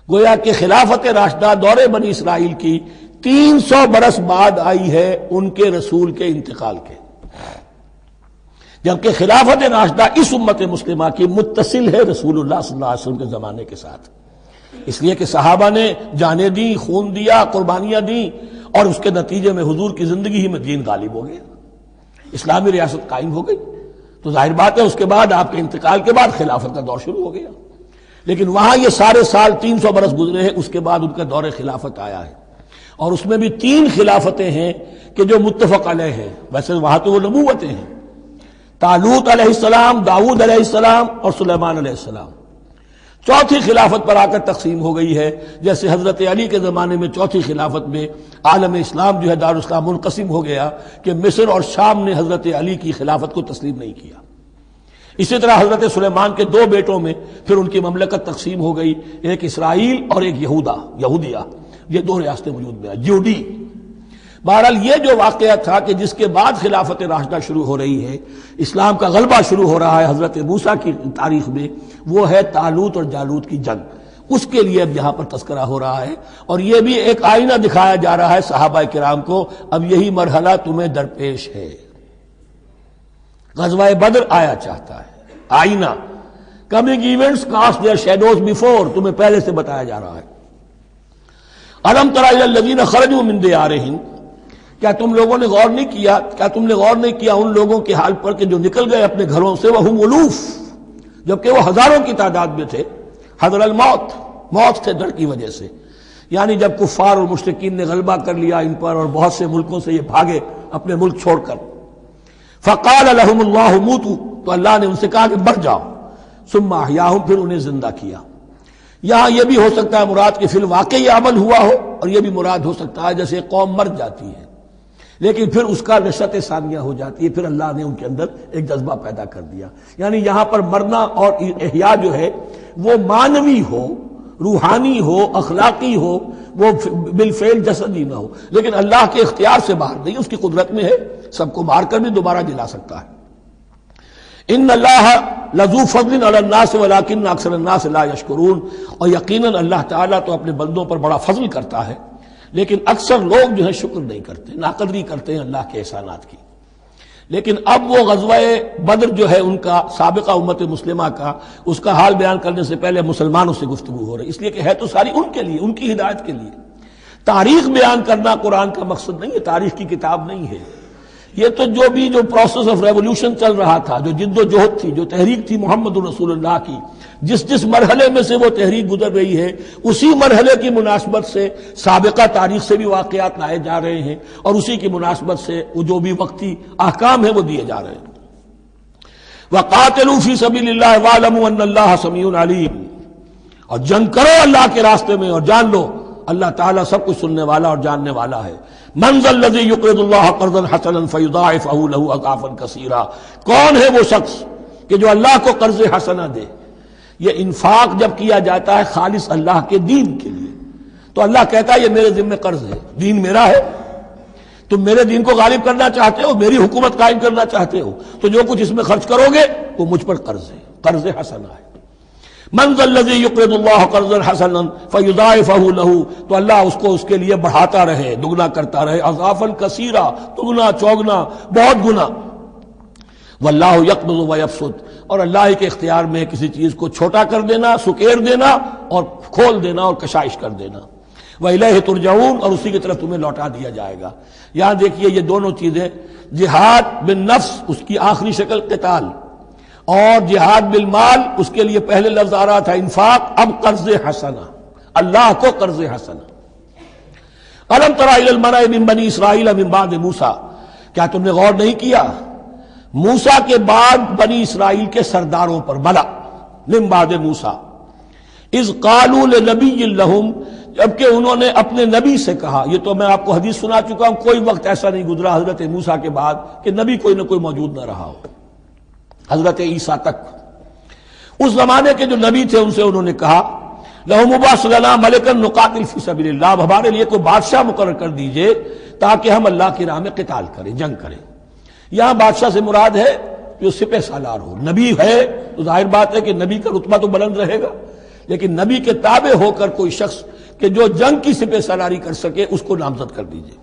گویا کہ خلافت راشدہ دور بنی اسرائیل کی 300 برس بعد آئی ہے ان کے رسول کے انتقال کے، جبکہ خلافت راشدہ اس امت مسلمہ کی متصل ہے رسول اللہ صلی اللہ علیہ وسلم کے زمانے کے ساتھ، اس لیے کہ صحابہ نے جانیں دیں، خون دیا، قربانیاں دیں، اور اس کے نتیجے میں حضور کی زندگی ہی میں دین غالب ہو گیا، اسلامی ریاست قائم ہو گئی۔ تو ظاہر بات ہے اس کے بعد آپ کے انتقال کے بعد خلافت کا دور شروع ہو گیا، لیکن وہاں یہ سارے سال 300 برس گزرے ہیں، اس کے بعد ان کا دور خلافت آیا ہے، اور اس میں بھی 3 خلافتیں ہیں کہ جو متفق علیہ ہیں، ویسے وہاں تو وہ نبوتیں ہیں، طالوت علیہ السلام، داؤد علیہ السلام اور سلیمان علیہ السلام۔ چوتھی خلافت پر آ کر تقسیم ہو گئی ہے، جیسے حضرت علی کے زمانے میں چوتھی خلافت میں عالم اسلام جو ہے دارالاسلام منقسم ہو گیا کہ مصر اور شام نے حضرت علی کی خلافت کو تسلیم نہیں کیا۔ اسی طرح حضرت سلیمان کے 2 بیٹوں میں پھر ان کی مملکت تقسیم ہو گئی، ایک اسرائیل اور ایک یہودیہ، یہ 2 ریاستیں وجود میں آئی، جیوڈی۔ بہرحال یہ جو واقعہ تھا کہ جس کے بعد خلافت راشدہ شروع ہو رہی ہے، اسلام کا غلبہ شروع ہو رہا ہے حضرت موسیٰ کی تاریخ میں، وہ ہے طالوت اور جالوت کی جنگ، اس کے لیے اب یہاں پر تذکرہ ہو رہا ہے، اور یہ بھی ایک آئینہ دکھایا جا رہا ہے صحابہ کرام کو، اب یہی مرحلہ تمہیں درپیش ہے۔ غزوہ بدر آیا چاہتا ہے، آئینہ، coming events cast their shadows before, تمہیں پہلے سے بتایا جا رہا ہے۔ الم تر الی الذین خرجوا من دیارہم، کیا تم لوگوں نے غور نہیں کیا، کیا تم نے غور نہیں کیا ان لوگوں کے حال پر کہ جو نکل گئے اپنے گھروں سے، وہم الوف، جبکہ وہ ہزاروں کی تعداد میں تھے، حذر الموت، موت سے ڈر کی وجہ سے، یعنی جب کفار اور مشرکین نے غلبہ کر لیا ان پر اور بہت سے ملکوں سے یہ بھاگے اپنے ملک چھوڑ کر، فقال لهم اللہ موتوا، تو اللہ نے ان سے کہا کہ مر جاؤ، ثم احیاہم، پھر انہیں زندہ کیا۔ یہاں یہ بھی ہو سکتا ہے مراد کہ فی الواقع یہ عمل ہوا ہو، اور یہ بھی مراد ہو سکتا ہے جیسے قوم مر جاتی ہے لیکن پھر اس کا نشأت ثانیہ ہو جاتی ہے، پھر اللہ نے ان کے اندر ایک جذبہ پیدا کر دیا، یعنی یہاں پر مرنا اور احیاء جو ہے وہ معنوی ہو، روحانی ہو، اخلاقی ہو، وہ بالفعل جسدی نہ ہو، لیکن اللہ کے اختیار سے باہر نہیں، اس کی قدرت میں ہے، سب کو مار کر بھی دوبارہ جلا سکتا ہے۔ ان اللہ لذو فضل علی الناس ولکن اکثر الناس لا یشکرون، اور یقیناً اللہ تعالیٰ تو اپنے بندوں پر بڑا فضل کرتا ہے، لیکن اکثر لوگ جو ہے شکر نہیں کرتے، ناقدری کرتے ہیں اللہ کے احسانات کی۔ لیکن اب وہ غزوہ بدر جو ہے ان کا سابقہ امت مسلمہ کا، اس کا حال بیان کرنے سے پہلے مسلمانوں سے گفتگو ہو رہی، اس لیے کہ ہے تو ساری ان کے لیے، ان کی ہدایت کے لیے۔ تاریخ بیان کرنا قرآن کا مقصد نہیں ہے، تاریخ کی کتاب نہیں ہے یہ، تو جو پروسیس آف ریولوشن چل رہا تھا، جو جد و جہد تھی، جو تحریک تھی محمد رسول اللہ کی، جس مرحلے میں سے وہ تحریک گزر رہی ہے، اسی مرحلے کی مناسبت سے سابقہ تاریخ سے بھی واقعات لائے جا رہے ہیں، اور اسی کی مناسبت سے وہ جو بھی وقتی احکام ہیں وہ دیے جا رہے ہیں۔ وَقَاتِلُوا فِي سَبِيلِ اللَّهِ وَاعْلَمُوا أَنَّ اللَّهَ سَمِيعٌ عَلِيمٌ، اور جنگ کرو اللہ کے راستے میں، اور جان لو اللہ تعالیٰ سب کچھ سننے والا اور جاننے والا ہے۔ من ذا الذی یقرض اللہ قرضا حسنا فیضاعفہ لہ اضعافا کثیرا، کون ہے وہ شخص کہ جو اللہ کو قرض حسنہ دے؟ یہ انفاق جب کیا جاتا ہے خالص اللہ کے دین کے لیے، تو اللہ کہتا ہے یہ میرے ذمہ قرض ہے، دین میرا ہے، تم میرے دین کو غالب کرنا چاہتے ہو، میری حکومت قائم کرنا چاہتے ہو، تو جو کچھ اس میں خرچ کرو گے وہ مجھ پر قرض ہے، قرض حسنہ ہے۔ من ذا الذی یقرض اللہ قرضا حسنا فیضاعفہ لہ، تو اللہ اس کو اس کے لیے بڑھاتا رہے، دگنا کرتا رہے، اضعافا کثیرا، دگنا چوگنا، بہت گنا۔ واللہ یقبض ویبسط، اور اللہ ہی کے اختیار میں کسی چیز کو چھوٹا کر دینا، سکیر دینا، اور کھول دینا اور کشائش کر دینا۔ وإلیہ ترجعون، اور اسی کی طرف تمہیں لوٹا دیا جائے گا۔ یہاں دیکھیے یہ دونوں چیزیں، جہاد بالنفس اس کی آخری شکل قتال، اور جہاد بالمال اس کے لیے پہلے لفظ آ رہا تھا انفاق، اب قرض حسنہ، اللہ کو قرض حسنہ۔ الم تر الی الملأ من بنی اسرائیل من بعد موسیٰ، کیا تم نے غور نہیں کیا موسیٰ کے بعد بنی اسرائیل کے سرداروں پر، ملا من بعد موسیٰ، اذ قالوا لنبی لہم، جبکہ انہوں نے اپنے نبی سے کہا، یہ تو میں آپ کو حدیث سنا چکا ہوں، کوئی وقت ایسا نہیں گزرا حضرت موسیٰ کے بعد کہ نبی کوئی نہ کوئی موجود نہ رہا ہو، حضرت عیسیٰ تک۔ اس زمانے کے جو نبی تھے ان سے انہوں نے کہا لَهُمْ مُبَعَثْ لَنَا مَلِكًا نُقَاتِلْ فِي سَبِيلِ اللَّهِ، اب ہمارے لیے کوئی بادشاہ مقرر کر دیجئے تاکہ ہم اللہ کی راہ میں قتال کریں، جنگ کریں۔ یہاں بادشاہ سے مراد ہے جو سپہ سالار ہو، نبی ہے تو ظاہر بات ہے کہ نبی کا رتبہ تو بلند رہے گا، لیکن نبی کے تابع ہو کر کوئی شخص کہ جو جنگ کی سپہ سالاری کر سکے اس کو نامزد کر دیجئے۔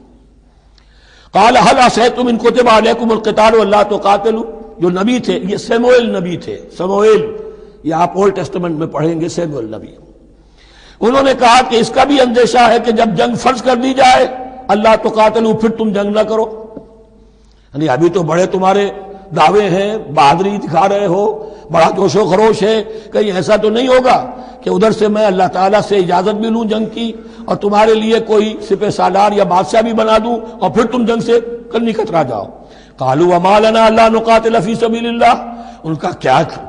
قَالَ هَلْ عَصَيْتُمْ إِن كُتِبَ عَلَيْكُمُ الْقِتَالُ أَلَّا تُقَاتِلُوا، جو نبی تھے، یہ سیموئیل نبی تھے، سموئیل، یہ آپ اولڈ ٹیسٹمنٹ میں پڑھیں گے، سیموئیل نبی، انہوں نے کہا کہ اس کا بھی اندیشہ ہے کہ جب جنگ فرض کر دی جائے اللہ تو قاتلوا، پھر تم جنگ نہ کرو، یعنی ابھی تو بڑے تمہارے دعوے ہیں، بہادری دکھا رہے ہو، بڑا جوش و خروش ہے، کہیں ایسا تو نہیں ہوگا کہ ادھر سے میں اللہ تعالیٰ سے اجازت بھی لوں جنگ کی اور تمہارے لیے کوئی سپہ سالار یا بادشاہ بھی بنا دوں اور پھر تم جنگ سے کنی کترا جاؤ۔ قالوا وما لنا الا نقاتل فی سبیل اللہ، ان کا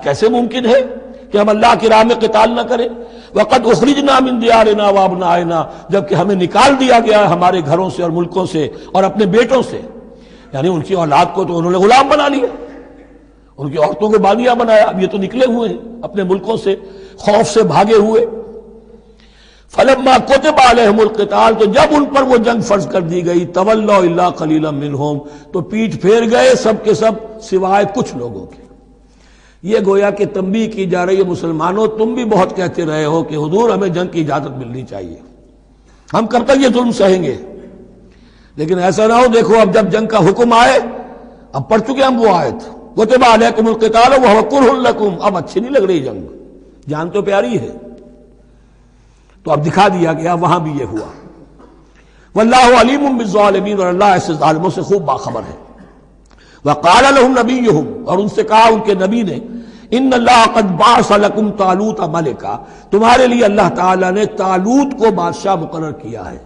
کیسے ممکن ہے کہ ہم اللہ کی راہ میں قتال نہ کریں؟ وقد اخرجنا من دیارنا وابنائنا، جبکہ ہمیں نکال دیا گیا ہے ہمارے گھروں سے اور ملکوں سے اور اپنے بیٹوں سے، یعنی ان کی اولاد کو تو انہوں نے غلام بنا لیا، ان کی عورتوں کو بانیہ بنایا، اب یہ تو نکلے ہوئے ہیں اپنے ملکوں سے خوف سے بھاگے ہوئے۔ فلما كتب علیہم القتال، تو جب ان پر وہ جنگ فرض کر دی گئی، تولوا الا قلیلا منہم، تو پیٹھ پھیر گئے سب کے سب سوائے کچھ لوگوں کے۔ یہ گویا کہ تنبیہ کی جا رہی ہے، مسلمانوں تم بھی بہت کہتے رہے ہو کہ حضور ہمیں جنگ کی اجازت ملنی چاہیے، ہم کب تک یہ ظلم سہیں گے، لیکن ایسا نہ ہو دیکھو اب جب جنگ کا حکم آئے، اب پڑھ چکے ہم وہ آیت کتب علیکم القتال وہو کرہ لکم، اب اچھی نہیں لگ رہی جنگ، جان تو پیاری ہے، تو اب دکھا دیا گیا وہاں بھی یہ ہوا۔ واللہ علیم بالظالمین، اور اللہ ایسے ظالموں سے خوب باخبر ہے۔ وقال لهم نبیہم، اور ان سے کہا ان کے نبی نے، ان اللہ قد بعث لکم طالوت ملکا، تمہارے لیے اللہ تعالیٰ نے طالوت کو بادشاہ مقرر کیا ہے۔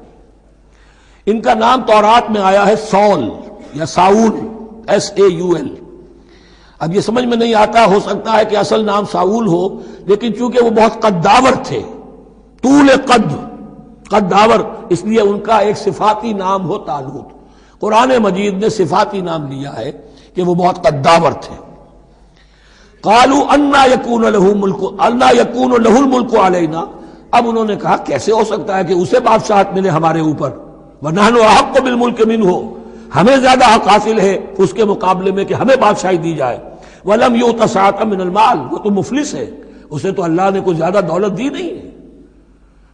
ان کا نام تورات میں آیا ہے سول یا ساؤل، SAUL۔ اب یہ سمجھ میں نہیں آتا، ہو سکتا ہے کہ اصل نام ساؤل ہو، لیکن چونکہ وہ بہت قداور تھے، طول قداور، اس لیے ان کا ایک صفاتی نام ہو طالوت۔ قرآن مجید نے صفاتی نام لیا ہے کہ وہ بہت قداور تھے۔ قالوا انا یکون له الملک علینا، اب انہوں نے کہا کیسے ہو سکتا ہے کہ اسے بادشاہت ملے ہمارے اوپر، ونحن احق بالملک منہ، ہمیں زیادہ حق حاصل ہے اس کے مقابلے میں کہ ہمیں بادشاہی دی جائے۔ ولم یؤت سعۃ من المال، وہ تو مفلس ہے، اسے تو اللہ نے کوئی زیادہ دولت دی نہیں ہے،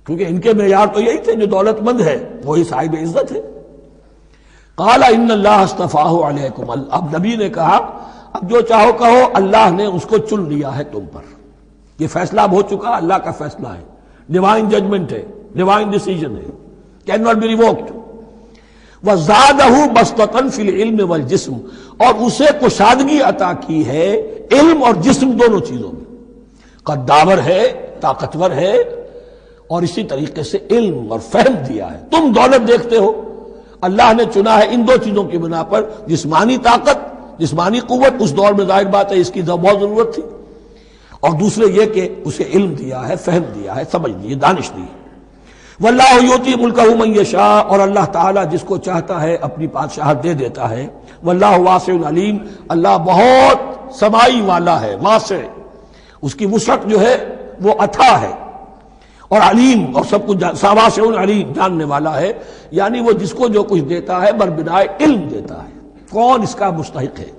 کیونکہ ان کے معیار تو یہی تھے، جو دولت مند ہے وہی صاحب عزت ہے۔ قال ان اللہ اصطفاہ علیکم، اب نبی نے کہا اب جو چاہو کہو، اللہ نے اس کو چن لیا ہے تم پر، یہ فیصلہ اب ہو چکا، اللہ کا فیصلہ ہے، ڈیوائن ججمنٹ ہے، ڈیوائن ڈیسیجن ہے، کین ناٹ بی ریووکڈ۔ وزادہ بسطۃ فی العلم والجسم، اور اسے کشادگی عطا کی ہے علم اور جسم دونوں چیزوں میں، قداور ہے، طاقتور ہے، اور اسی طریقے سے علم اور فہم دیا ہے۔ تم دولت دیکھتے ہو، اللہ نے چنا ہے ان دو چیزوں کی بنا پر، جسمانی طاقت، جسمانی قوت، اس دور میں ظاہر بات ہے اس کی بہت ضرورت تھی، اور دوسرے یہ کہ اسے علم دیا ہے، فہم دیا ہے، سمجھ دی ہے، دانش دی ہے۔ واللہ یؤتی ملکہ من یشاء، اور اللہ تعالیٰ جس کو چاہتا ہے اپنی بادشاہت دے دیتا ہے۔ واللہ واسع علیم، اللہ بہت سمائی والا ہے، واسع، اس کی وسعت جو ہے وہ اتھا ہے، اور علیم، اور سب کچھ واسع علیم، جاننے والا ہے، یعنی وہ جس کو جو کچھ دیتا ہے بربنائے علم دیتا ہے، کون اس کا مستحق ہے۔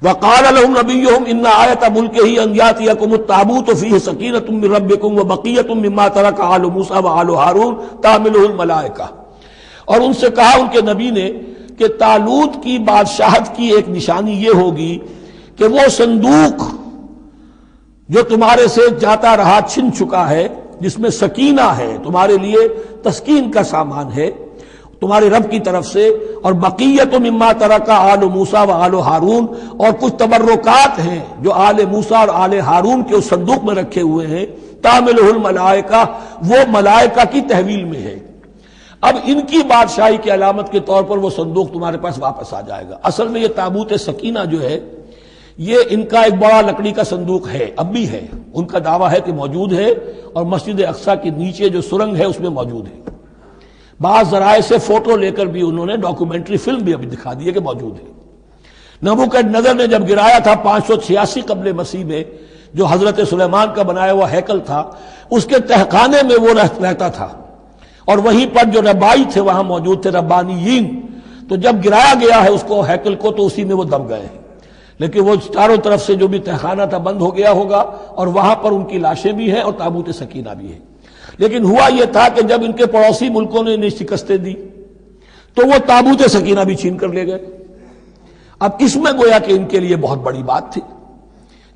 وقال لهم نبيهم ان آیۃ ملکہ ان یاتیکم التابوت فیہ سکینۃ من ربکم وبقیۃ مما ترک آل موسیٰ وآل ہارون تحملہ الملائکہ، اور ان سے کہا ان کے نبی نے کہ طالوت کی بادشاہت کی ایک نشانی یہ ہوگی کہ وہ صندوق جو تمہارے سے جاتا رہا چھن چکا ہے، جس میں سکینہ ہے، تمہارے لیے تسکین کا سامان ہے تمہارے رب کی طرف سے، اور بقیت مما ترک آل موسیٰ و آل ہارون، اور کچھ تبرکات ہیں جو آل موسیٰ اور آل ہارون کے اس صندوق میں رکھے ہوئے ہیں، تحملہ الملائکہ، وہ ملائکہ کی تحویل میں ہے۔ اب ان کی بادشاہی کی علامت کے طور پر وہ صندوق تمہارے پاس واپس آ جائے گا۔ اصل میں یہ تابوت سکینہ جو ہے یہ ان کا ایک بڑا لکڑی کا صندوق ہے، اب بھی ہے، ان کا دعویٰ ہے کہ موجود ہے، اور مسجد اقصیٰ کے نیچے جو سرنگ ہے اس میں موجود ہے۔ بعض ذرائع سے فوٹو لے کر بھی انہوں نے ڈاکومنٹری فلم بھی ابھی دکھا دی ہے کہ موجود ہے۔ نبوکدنضر نے جب گرایا تھا 586 قبل مسیح میں، جو حضرت سلیمان کا بنایا ہوا ہیکل تھا، اس کے تہخانے میں وہ رہتا تھا، اور وہیں پر جو ربائی تھے وہاں موجود تھے، ربانیین، تو جب گرایا گیا ہے اس کو ہیکل کو تو اسی میں وہ دب گئے ہیں، لیکن وہ چاروں طرف سے جو بھی تہخانہ تھا بند ہو گیا ہوگا، اور وہاں پر ان کی لاشیں بھی ہیں اور تابوت سکینہ بھی ہے۔ لیکن ہوا یہ تھا کہ جب ان کے پڑوسی ملکوں نے انہیں شکستیں دی تو وہ تابوت سکینہ بھی چھین کر لے گئے۔ اب اس میں گویا کہ ان کے لیے بہت بڑی بات تھی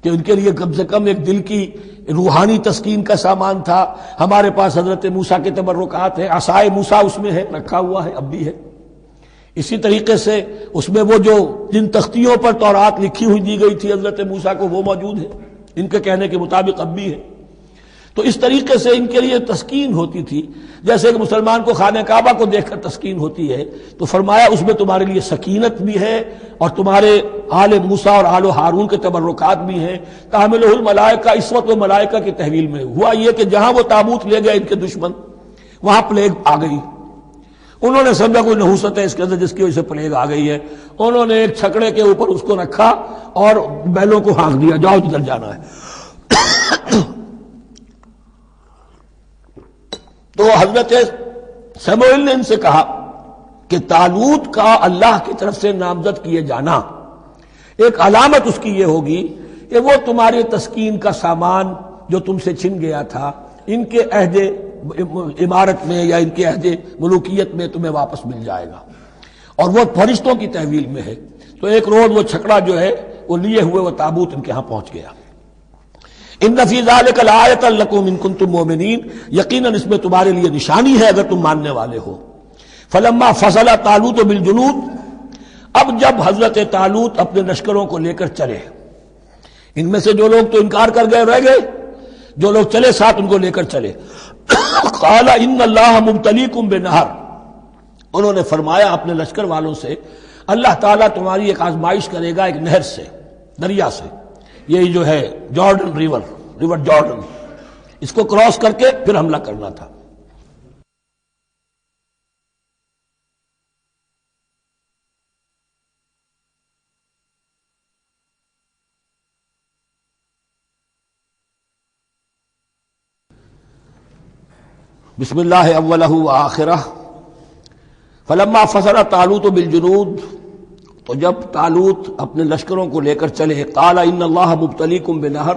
کہ ان کے لیے کم سے کم ایک دل کی روحانی تسکین کا سامان تھا. ہمارے پاس حضرت موسیٰ کے تبرکات ہیں، عصائے موسیٰ اس میں ہے، رکھا ہوا ہے، اب بھی ہے. اسی طریقے سے اس میں وہ جو جن تختیوں پر تورات لکھی ہوئی دی گئی تھی حضرت موسیٰ کو، وہ موجود ہے ان کے کہنے کے مطابق، اب بھی ہے. تو اس طریقے سے ان کے لیے تسکین ہوتی تھی، جیسے کہ مسلمان کو خانہ کعبہ کو دیکھ کر تسکین ہوتی ہے. تو فرمایا اس میں تمہارے لیے سکینت بھی ہے اور تمہارے آل موسیٰ اور آل ہارون کے تبرکات بھی ہیں. تحملہ الملائکہ، اس وقت وہ ملائکہ کی تحویل میں ہوا یہ کہ جہاں وہ تابوت لے گئے ان کے دشمن، وہاں پلیگ آ گئی. انہوں نے سمجھا کوئی نحوست ہے اس کے اندر جس کی وجہ سے پلیگ آ گئی ہے. انہوں نے ایک چھکڑے کے اوپر اس کو رکھا اور بیلوں کو ہانک دیا، جاؤ جدھر جانا ہے. تو حضرت سموئیل نے ان سے کہا کہ طالوت کا اللہ کی طرف سے نامزد کیے جانا ایک علامت اس کی یہ ہوگی کہ وہ تمہارے تسکین کا سامان جو تم سے چھن گیا تھا ان کے عہد عمارت میں یا ان کے عہد ملوکیت میں تمہیں واپس مل جائے گا، اور وہ فرشتوں کی تحویل میں ہے. تو ایک روز وہ چھکڑا جو ہے وہ لیے ہوئے وہ تابوت ان کے ہاں پہنچ گیا. ان فی ذلک لآیۃ لکم ان کنتم مؤمنین، یقیناً اس میں تمہارے لیے نشانی ہے اگر تم ماننے والے ہو. فلما فصل طالوت بالجنود، اب جب حضرت طالوت اپنے لشکروں کو لے کر چلے، ان میں سے جو لوگ تو انکار کر گئے رہ گئے، جو لوگ چلے ساتھ ان کو لے کر چلے. قال ان اللہ مبتلیکم بنہر، انہوں نے فرمایا اپنے لشکر والوں سے اللہ تعالیٰ تمہاری ایک آزمائش کرے گا ایک نہر سے، دریا سے. یہی جو ہے جارڈن ریور جارڈن، اس کو کراس کر کے پھر حملہ کرنا تھا. بسم اللہ اولہ وآخرہ. فلما فصل طالوت بالجنود، تو جب طالوت اپنے لشکروں کو لے کر چلے، قال ان اللہ مبتلیکم بنہر،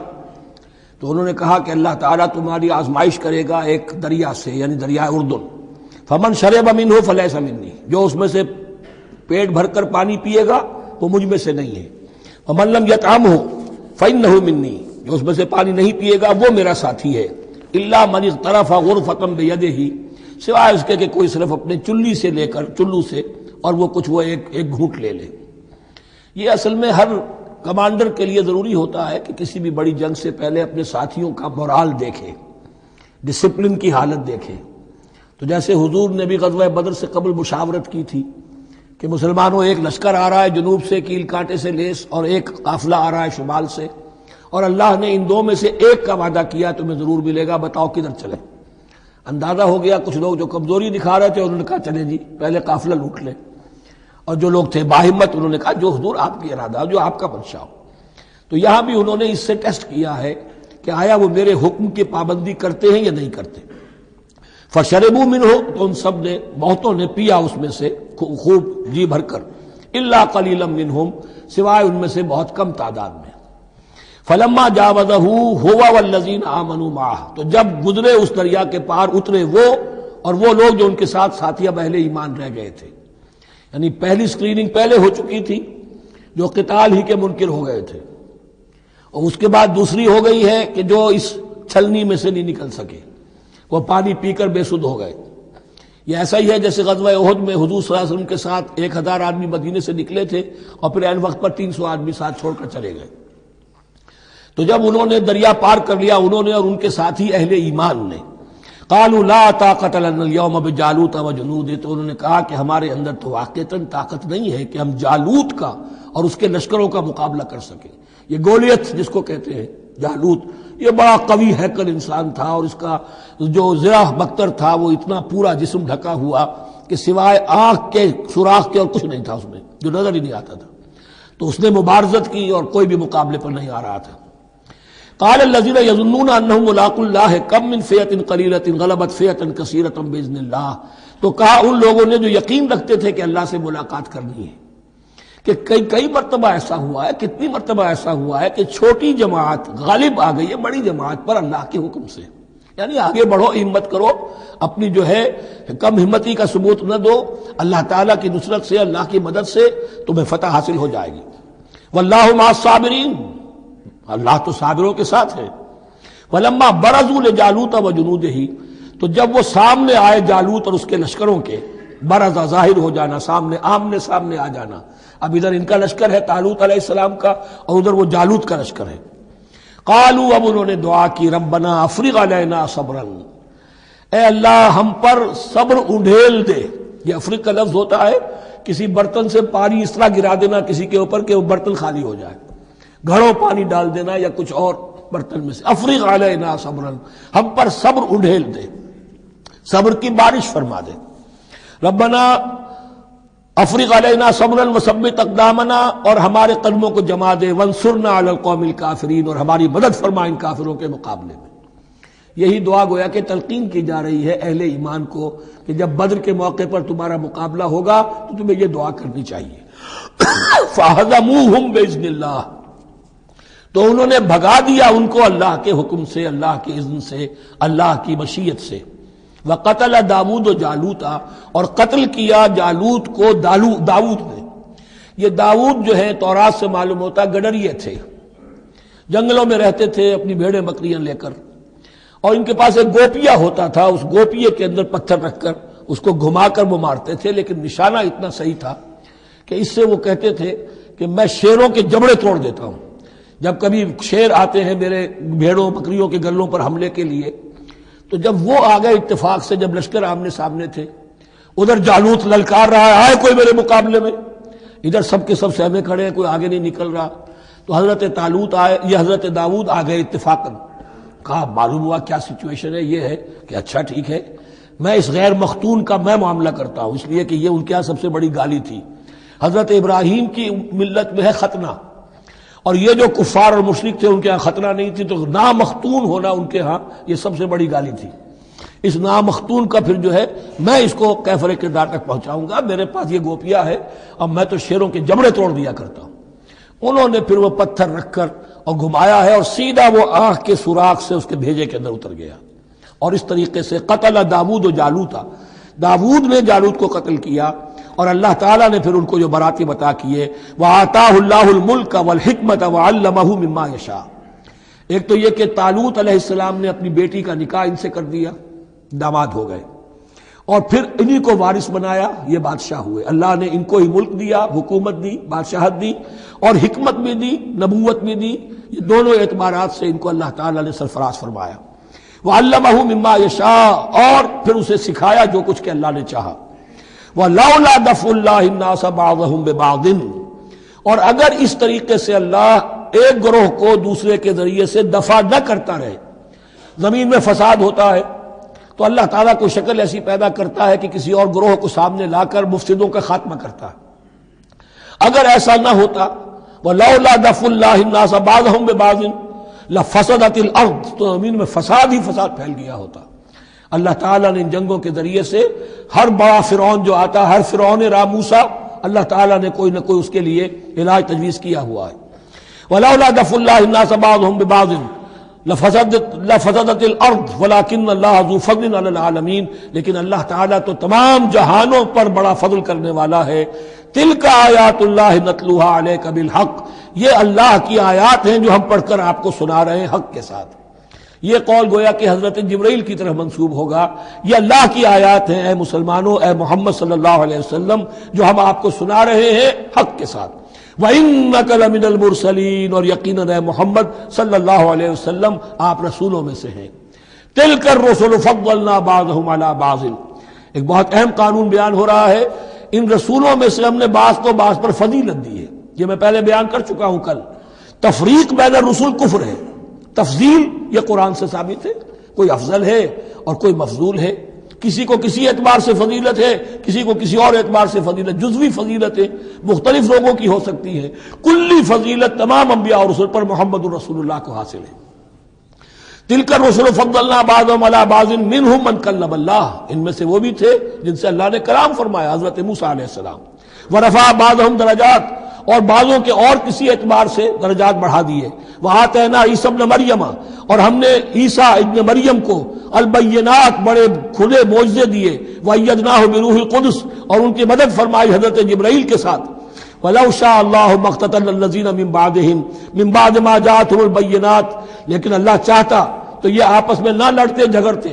تو انہوں نے کہا کہ اللہ تعالیٰ تمہاری آزمائش کرے گا ایک دریا سے، یعنی دریائے اردن. فمن شرب منہ فلیس منی، جو اس میں سے پیٹ بھر کر پانی پیے گا وہ مجھ میں سے نہیں ہے. ومن لم یطعمہ فانہ منی، جو اس میں سے پانی نہیں پیے گا وہ میرا ساتھی ہے. الا من اغترف غرفۃ بیدہ، سوائے اس کے کہ کوئی صرف اپنے چلی سے لے کر چلو سے اور وہ کچھ وہ ایک گھونٹ لے لے. یہ اصل میں ہر کمانڈر کے لیے ضروری ہوتا ہے کہ کسی بھی بڑی جنگ سے پہلے اپنے ساتھیوں کا مورال دیکھے، ڈسپلن کی حالت دیکھے. تو جیسے حضور نے بھی غزوہ بدر سے قبل مشاورت کی تھی کہ مسلمانوں ایک لشکر آ رہا ہے جنوب سے کیل کانٹے سے لیس، اور ایک قافلہ آ رہا ہے شمال سے، اور اللہ نے ان دو میں سے ایک کا وعدہ کیا تمہیں ضرور ملے گا، بتاؤ کدھر چلے. اندازہ ہو گیا کچھ لوگ جو کمزوری دکھا رہے تھے انہوں نے کہا چلیں جی پہلے قافلہ لوٹ لیں، اور جو لوگ تھے باہمت انہوں نے کہا جو حضور آپ کی ارادہ، جو آپ کا منشا ہو. تو یہاں بھی انہوں نے اس سے ٹیسٹ کیا ہے کہ آیا وہ میرے حکم کی پابندی کرتے ہیں یا نہیں کرتے. فشربوا منہ، تو ان سب نے، بہتوں نے پیا اس میں سے خوب جی بھر کر. الا قلیلا منہم، سوائے ان میں سے بہت کم تعداد میں. فلما جاوزہ هو والذین آمنوا معہ، تو جب گزرے اس دریا کے پار اترے وہ اور وہ لوگ جو ان کے ساتھ ساتھیہ اہل ایمان رہ گئے تھے. یعنی پہلی سکریننگ پہلے ہو چکی تھی، جو قتال ہی کے منکر ہو گئے تھے، اور اس کے بعد دوسری ہو گئی ہے کہ جو اس چھلنی میں سے نہیں نکل سکے، وہ پانی پی کر بے سدھ ہو گئے. یہ ایسا ہی ہے جیسے غزوہ احد میں حضور صلی اللہ علیہ وسلم کے ساتھ 1000 آدمی مدینے سے نکلے تھے اور پھر عین وقت پر 300 آدمی ساتھ چھوڑ کر چلے گئے. تو جب انہوں نے دریا پار کر لیا، انہوں نے اور ان کے ساتھی اہل ایمان نے، قالوا لا طاقت لنا اليوم بجالوت وجنود، تو انہوں نے کہا کہ ہمارے اندر تو واقعتاً طاقت نہیں ہے کہ ہم جالوت کا اور اس کے لشکروں کا مقابلہ کر سکیں. یہ گولیت جس کو کہتے ہیں جالوت، یہ بڑا قوی ہیکل انسان تھا، اور اس کا جو زرہ بختر تھا وہ اتنا پورا جسم ڈھکا ہوا کہ سوائے آنکھ کے سوراخ کے اور کچھ نہیں تھا اس میں، جو نظر ہی نہیں آتا تھا. تو اس نے مبارزت کی اور کوئی بھی مقابلے پر نہیں آ رہا تھا. قال الذين يظنون انهم ملاقو الله كم من فئة قليلة غلبت فئة كثيرة باذن الله، تو کہا ان لوگوں نے جو یقین رکھتے تھے کہ اللہ سے ملاقات کرنی ہے، کہ کئی مرتبہ ایسا ہوا ہے، کتنی مرتبہ ایسا ہوا ہے کہ چھوٹی جماعت غالب آ گئی ہے بڑی جماعت پر اللہ کے حکم سے. یعنی آگے بڑھو، ہمت کرو، اپنی جو ہے کم ہمتی کا ثبوت نہ دو، اللہ تعالیٰ کی نصرت سے، اللہ کی مدد سے تمہیں فتح حاصل ہو جائے گی۔ واللہ مع الصابرین، اللہ تو صابروں کے ساتھ ہے۔ ولما برزوا لجالوت وجنودہ، تو جب وہ سامنے آئے جالوت اور اس کے لشکروں کے، برزا ظاہر ہو جانا، سامنے آمنے سامنے آ جانا، اب ادھر ان کا لشکر ہے طالوت علیہ السلام کا، اور ادھر وہ جالوت کا لشکر ہے۔ قالوا، اب انہوں نے دعا کی، ربنا افرغ علینا صبرا، اے اللہ ہم پر صبر انڈھیل دے۔ یہ افرغ کا لفظ ہوتا ہے کسی برتن سے پانی اس طرح گرا دینا کسی کے اوپر کہ وہ برتن خالی ہو جائے، گھڑوں پانی ڈال دینا یا کچھ اور برتن میں سے۔ افرغ علینا صبرا، ہم پر صبر انڈھیل دے، صبر کی بارش فرما دے۔ ربنا افرغ علینا صبرا وثبت اقدامنا، اور ہمارے قدموں کو جما دے، وانصرنا علی القوم الکافرین، اور ہماری مدد فرما ان کافروں کے مقابلے میں۔ یہی دعا گویا کہ تلقین کی جا رہی ہے اہل ایمان کو کہ جب بدر کے موقع پر تمہارا مقابلہ ہوگا تو تمہیں یہ دعا کرنی چاہیے۔ فَهَزَمُوهُمْ بِإِذْنِ اللَّهِ، تو انہوں نے بھگا دیا ان کو اللہ کے حکم سے، اللہ کے اذن سے، اللہ کی مشیت سے۔ وَقَتَلَ داود جالوت، اور قتل کیا جالوت کو داود نے۔ یہ داود جو ہے تورات سے معلوم ہوتا گڈریے تھے، جنگلوں میں رہتے تھے اپنی بھیڑیں بکریاں لے کر، اور ان کے پاس ایک گوپیا ہوتا تھا، اس گوپیے کے اندر پتھر رکھ کر اس کو گھما کر وہ مارتے تھے، لیکن نشانہ اتنا صحیح تھا کہ اس سے وہ کہتے تھے کہ میں شیروں کے جبڑے توڑ دیتا ہوں۔ جب کبھی شیر آتے ہیں میرے بھیڑوں بکریوں کے گلوں پر حملے کے لیے، تو جب وہ آ گئے اتفاق سے، جب لشکر آمنے سامنے تھے، ادھر جالوت للکار رہا ہے آئے کوئی میرے مقابلے میں، ادھر سب کے سب سہمے کھڑے ہیں، کوئی آگے نہیں نکل رہا، تو حضرت طالوت آئے، یہ حضرت داؤد آ گئے اتفاقاً۔ کہا معلوم ہوا کیا سچویشن ہے، یہ ہے کہ اچھا ٹھیک ہے، میں اس غیر مختون کا میں معاملہ کرتا ہوں، اس لیے کہ یہ ان کے یہاں سب سے بڑی گالی تھی۔ حضرت ابراہیم کی ملت میں ہے ختنہ، اور یہ جو کفار اور مشرک تھے ان کے ہاں ختنہ نہیں تھی، تو نامختون ہونا ان کے ہاں یہ سب سے بڑی گالی تھی۔ اس نامختون کا پھر جو ہے میں اس کو کیفر کردار تک پہنچاؤں گا، میرے پاس یہ گوپیا ہے اور میں تو شیروں کے جبڑے توڑ دیا کرتا ہوں۔ انہوں نے پھر وہ پتھر رکھ کر اور گھمایا ہے، اور سیدھا وہ آنکھ کے سوراخ سے اس کے بھیجے کے اندر اتر گیا، اور اس طریقے سے قتل داود و جالوتا، داود نے جالوت کو قتل کیا، اور اللہ تعالیٰ نے پھر ان کو جو براتیں عطا کیے، وَآتَاهُ اللَّهُ الْمُلْكَ وَالْحِكْمَةَ وَعَلَّمَهُ مِمَّا يَشَاءُ۔ ایک تو یہ کہ طالوت علیہ السلام نے اپنی بیٹی کا نکاح ان سے کر دیا، داماد ہو گئے، اور پھر انہی کو وارث بنایا، یہ بادشاہ ہوئے۔ اللہ نے ان کو ہی ملک دیا، حکومت دی، بادشاہت دی، اور حکمت بھی دی، نبوت بھی دی، یہ دونوں اعتبارات سے ان کو اللہ تعالیٰ نے سرفراز فرمایا۔ وَعَلَّمَهُ مِمَّا يَشَاءُ، اور پھر اسے سکھایا جو کچھ کہ اللہ نے چاہا۔ وَلَوْلَا دَفْعُ اللَّهِ النَّاسَ بَعْضَهُمْ بِبَعْضٍ، اور اگر اس طریقے سے اللہ ایک گروہ کو دوسرے کے ذریعے سے دفع نہ کرتا رہے، زمین میں فساد ہوتا ہے تو اللہ تعالیٰ کو شکل ایسی پیدا کرتا ہے کہ کسی اور گروہ کو سامنے لا کر مفسدوں کا خاتمہ کرتا ہے۔ اگر ایسا نہ ہوتا، وَلَوْلَا دَفْعُ اللَّهِ النَّاسَ بَعْضَهُمْ بِبَعْضٍ لَفَسَدَتِ الْأَرْضُ، تو زمین میں فساد ہی فساد پھیل گیا ہوتا۔ اللہ تعالیٰ نے ان جنگوں کے ذریعے سے ہر بڑا فرعون جو آتا، ہر فرعون راموسا، اللہ تعالیٰ نے کوئی نہ کوئی اس کے لیے علاج تجویز کیا ہوا ہے۔ وَلَوْلَا دَفْعُ اللَّهِ النَّاسَ بَعْضَهُمْ بِبَعْضٍ لفسدت الارض ولكن اللہ ذو فضل علی العالمین، لیکن اللہ تعالیٰ تو تمام جہانوں پر بڑا فضل کرنے والا ہے۔ تلک آیات اللہ نتلوها علیک بالحق، یہ اللہ کی آیات ہیں جو ہم پڑھ کر آپ کو سنا رہے ہیں حق کے ساتھ۔ یہ قول گویا کہ حضرت جبرائیل کی طرف منسوب ہوگا، یہ اللہ کی آیات ہیں اے مسلمانوں، اے محمد صلی اللہ علیہ وسلم، جو ہم آپ کو سنا رہے ہیں حق کے ساتھ۔ وَإِنَّكَ لَمِنَ الْمُرْسَلِينَ، اور یقیناً اے محمد صلی اللہ علیہ وسلم آپ رسولوں میں سے ہیں۔ تِلْكَ الرُّسُلُ فَضَّلْنَا بَعْضَهُمْ عَلَى بَعْضٍ، ایک بہت اہم قانون بیان ہو رہا ہے، ان رسولوں میں سے ہم نے بعض کو بعض پر فضیلت دی ہے۔ یہ میں پہلے بیان کر چکا ہوں کل، تفریق بین الرسل کفر ہے، تفضیل یہ قرآن سے ثابت ہے، کوئی افضل ہے اور کوئی مفضول ہے، کسی کو کسی اعتبار سے فضیلت ہے، کسی کو کسی اور اعتبار سے فضیلت، جزوی فضیلت ہے مختلف لوگوں کی ہو سکتی ہے، کلی فضیلت تمام انبیاء اور رسول پر محمد الرسول اللہ کو حاصل ہے۔ تلک الرسل فضلنا بعضهم علی بعض منهم من کلم اللہ، ان میں سے وہ بھی تھے جن سے اللہ نے کلام فرمایا، حضرت موسیٰ علیہ السلام۔ ورفع بعضهم درجات، اور بعضوں کے اور کسی اعتبار سے درجات بڑھا دیے. وآتینا عیسی ابن مریم، اور ہم نے عیسیٰ ابن مریم کو البینات بڑے کھلے معجزے دیے. وأیدناہ بروح القدس، اور ان کی مدد فرمائی حضرت جبرائیل کے ساتھ. وَلَوْ شَاءَ اللَّهُ مَا اقْتَتَلَ الَّذِينَ مِن بَعْدِهِمْ مِن بَعْدِ مَا جَاءَتْهُمُ الْبَيِّنَاتُ، لیکن اللہ چاہتا تو یہ آپس میں نہ لڑتے جھگڑتے،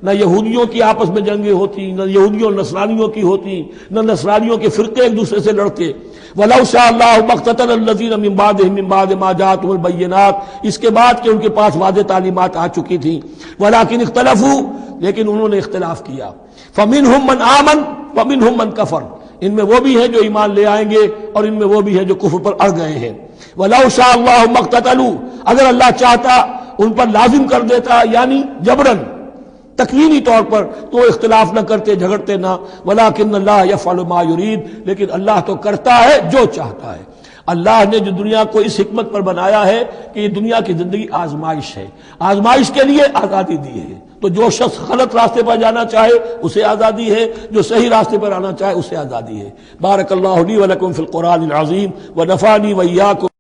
نہ یہودیوں کی آپس میں جنگیں ہوتی، نہ یہودیوں اور نصرانیوں کی ہوتی، نہ نصرانیوں کے فرقے ایک دوسرے سے لڑتے. وَلَوْ شَاءَ اللَّهُ مَا اقْتَتَلَ الَّذِينَ مِن بَعْدِهِمْ مِن بَعْدِ مَا جَاءَتْهُمُ الْبَيِّنَاتُ، اس کے بعد کہ ان کے پاس واضح تعلیمات آ چکی تھیں. وَلَٰكِنِ اخْتَلَفُوا، لیکن انہوں نے اختلاف کیا. فَمِنْهُم مَّنْ آمَنَ وَمِنْهُم مَّنْ كَفَرَ، ان میں وہ بھی ہیں جو ایمان لے آئیں گے اور ان میں وہ بھی ہیں جو کفر پر اڑ گئے ہیں. وَلَوْ شَاءَ اللَّهُ مَا اقْتَتَلُوا، اگر اللہ چاہتا ان پر لازم کر دیتا، یعنی جبرن تکوینی طور پر، تو اختلاف نہ کرتے، جھگڑتے نہ. وَلَٰكِنَّ اللَّهَ يَفْعَلُ مَا يُرِيدُ، لیکن اللہ تو کرتا ہے جو چاہتا ہے. اللہ نے جو دنیا کو اس حکمت پر بنایا ہے کہ یہ دنیا کی زندگی آزمائش ہے، آزمائش کے لیے آزادی دی ہے. تو جو شخص غلط راستے پر جانا چاہے اسے آزادی ہے، جو صحیح راستے پر آنا چاہے اسے آزادی ہے. بارک اللہ لی و لکم فی القرآن العظیم ونفعنی وإیاکم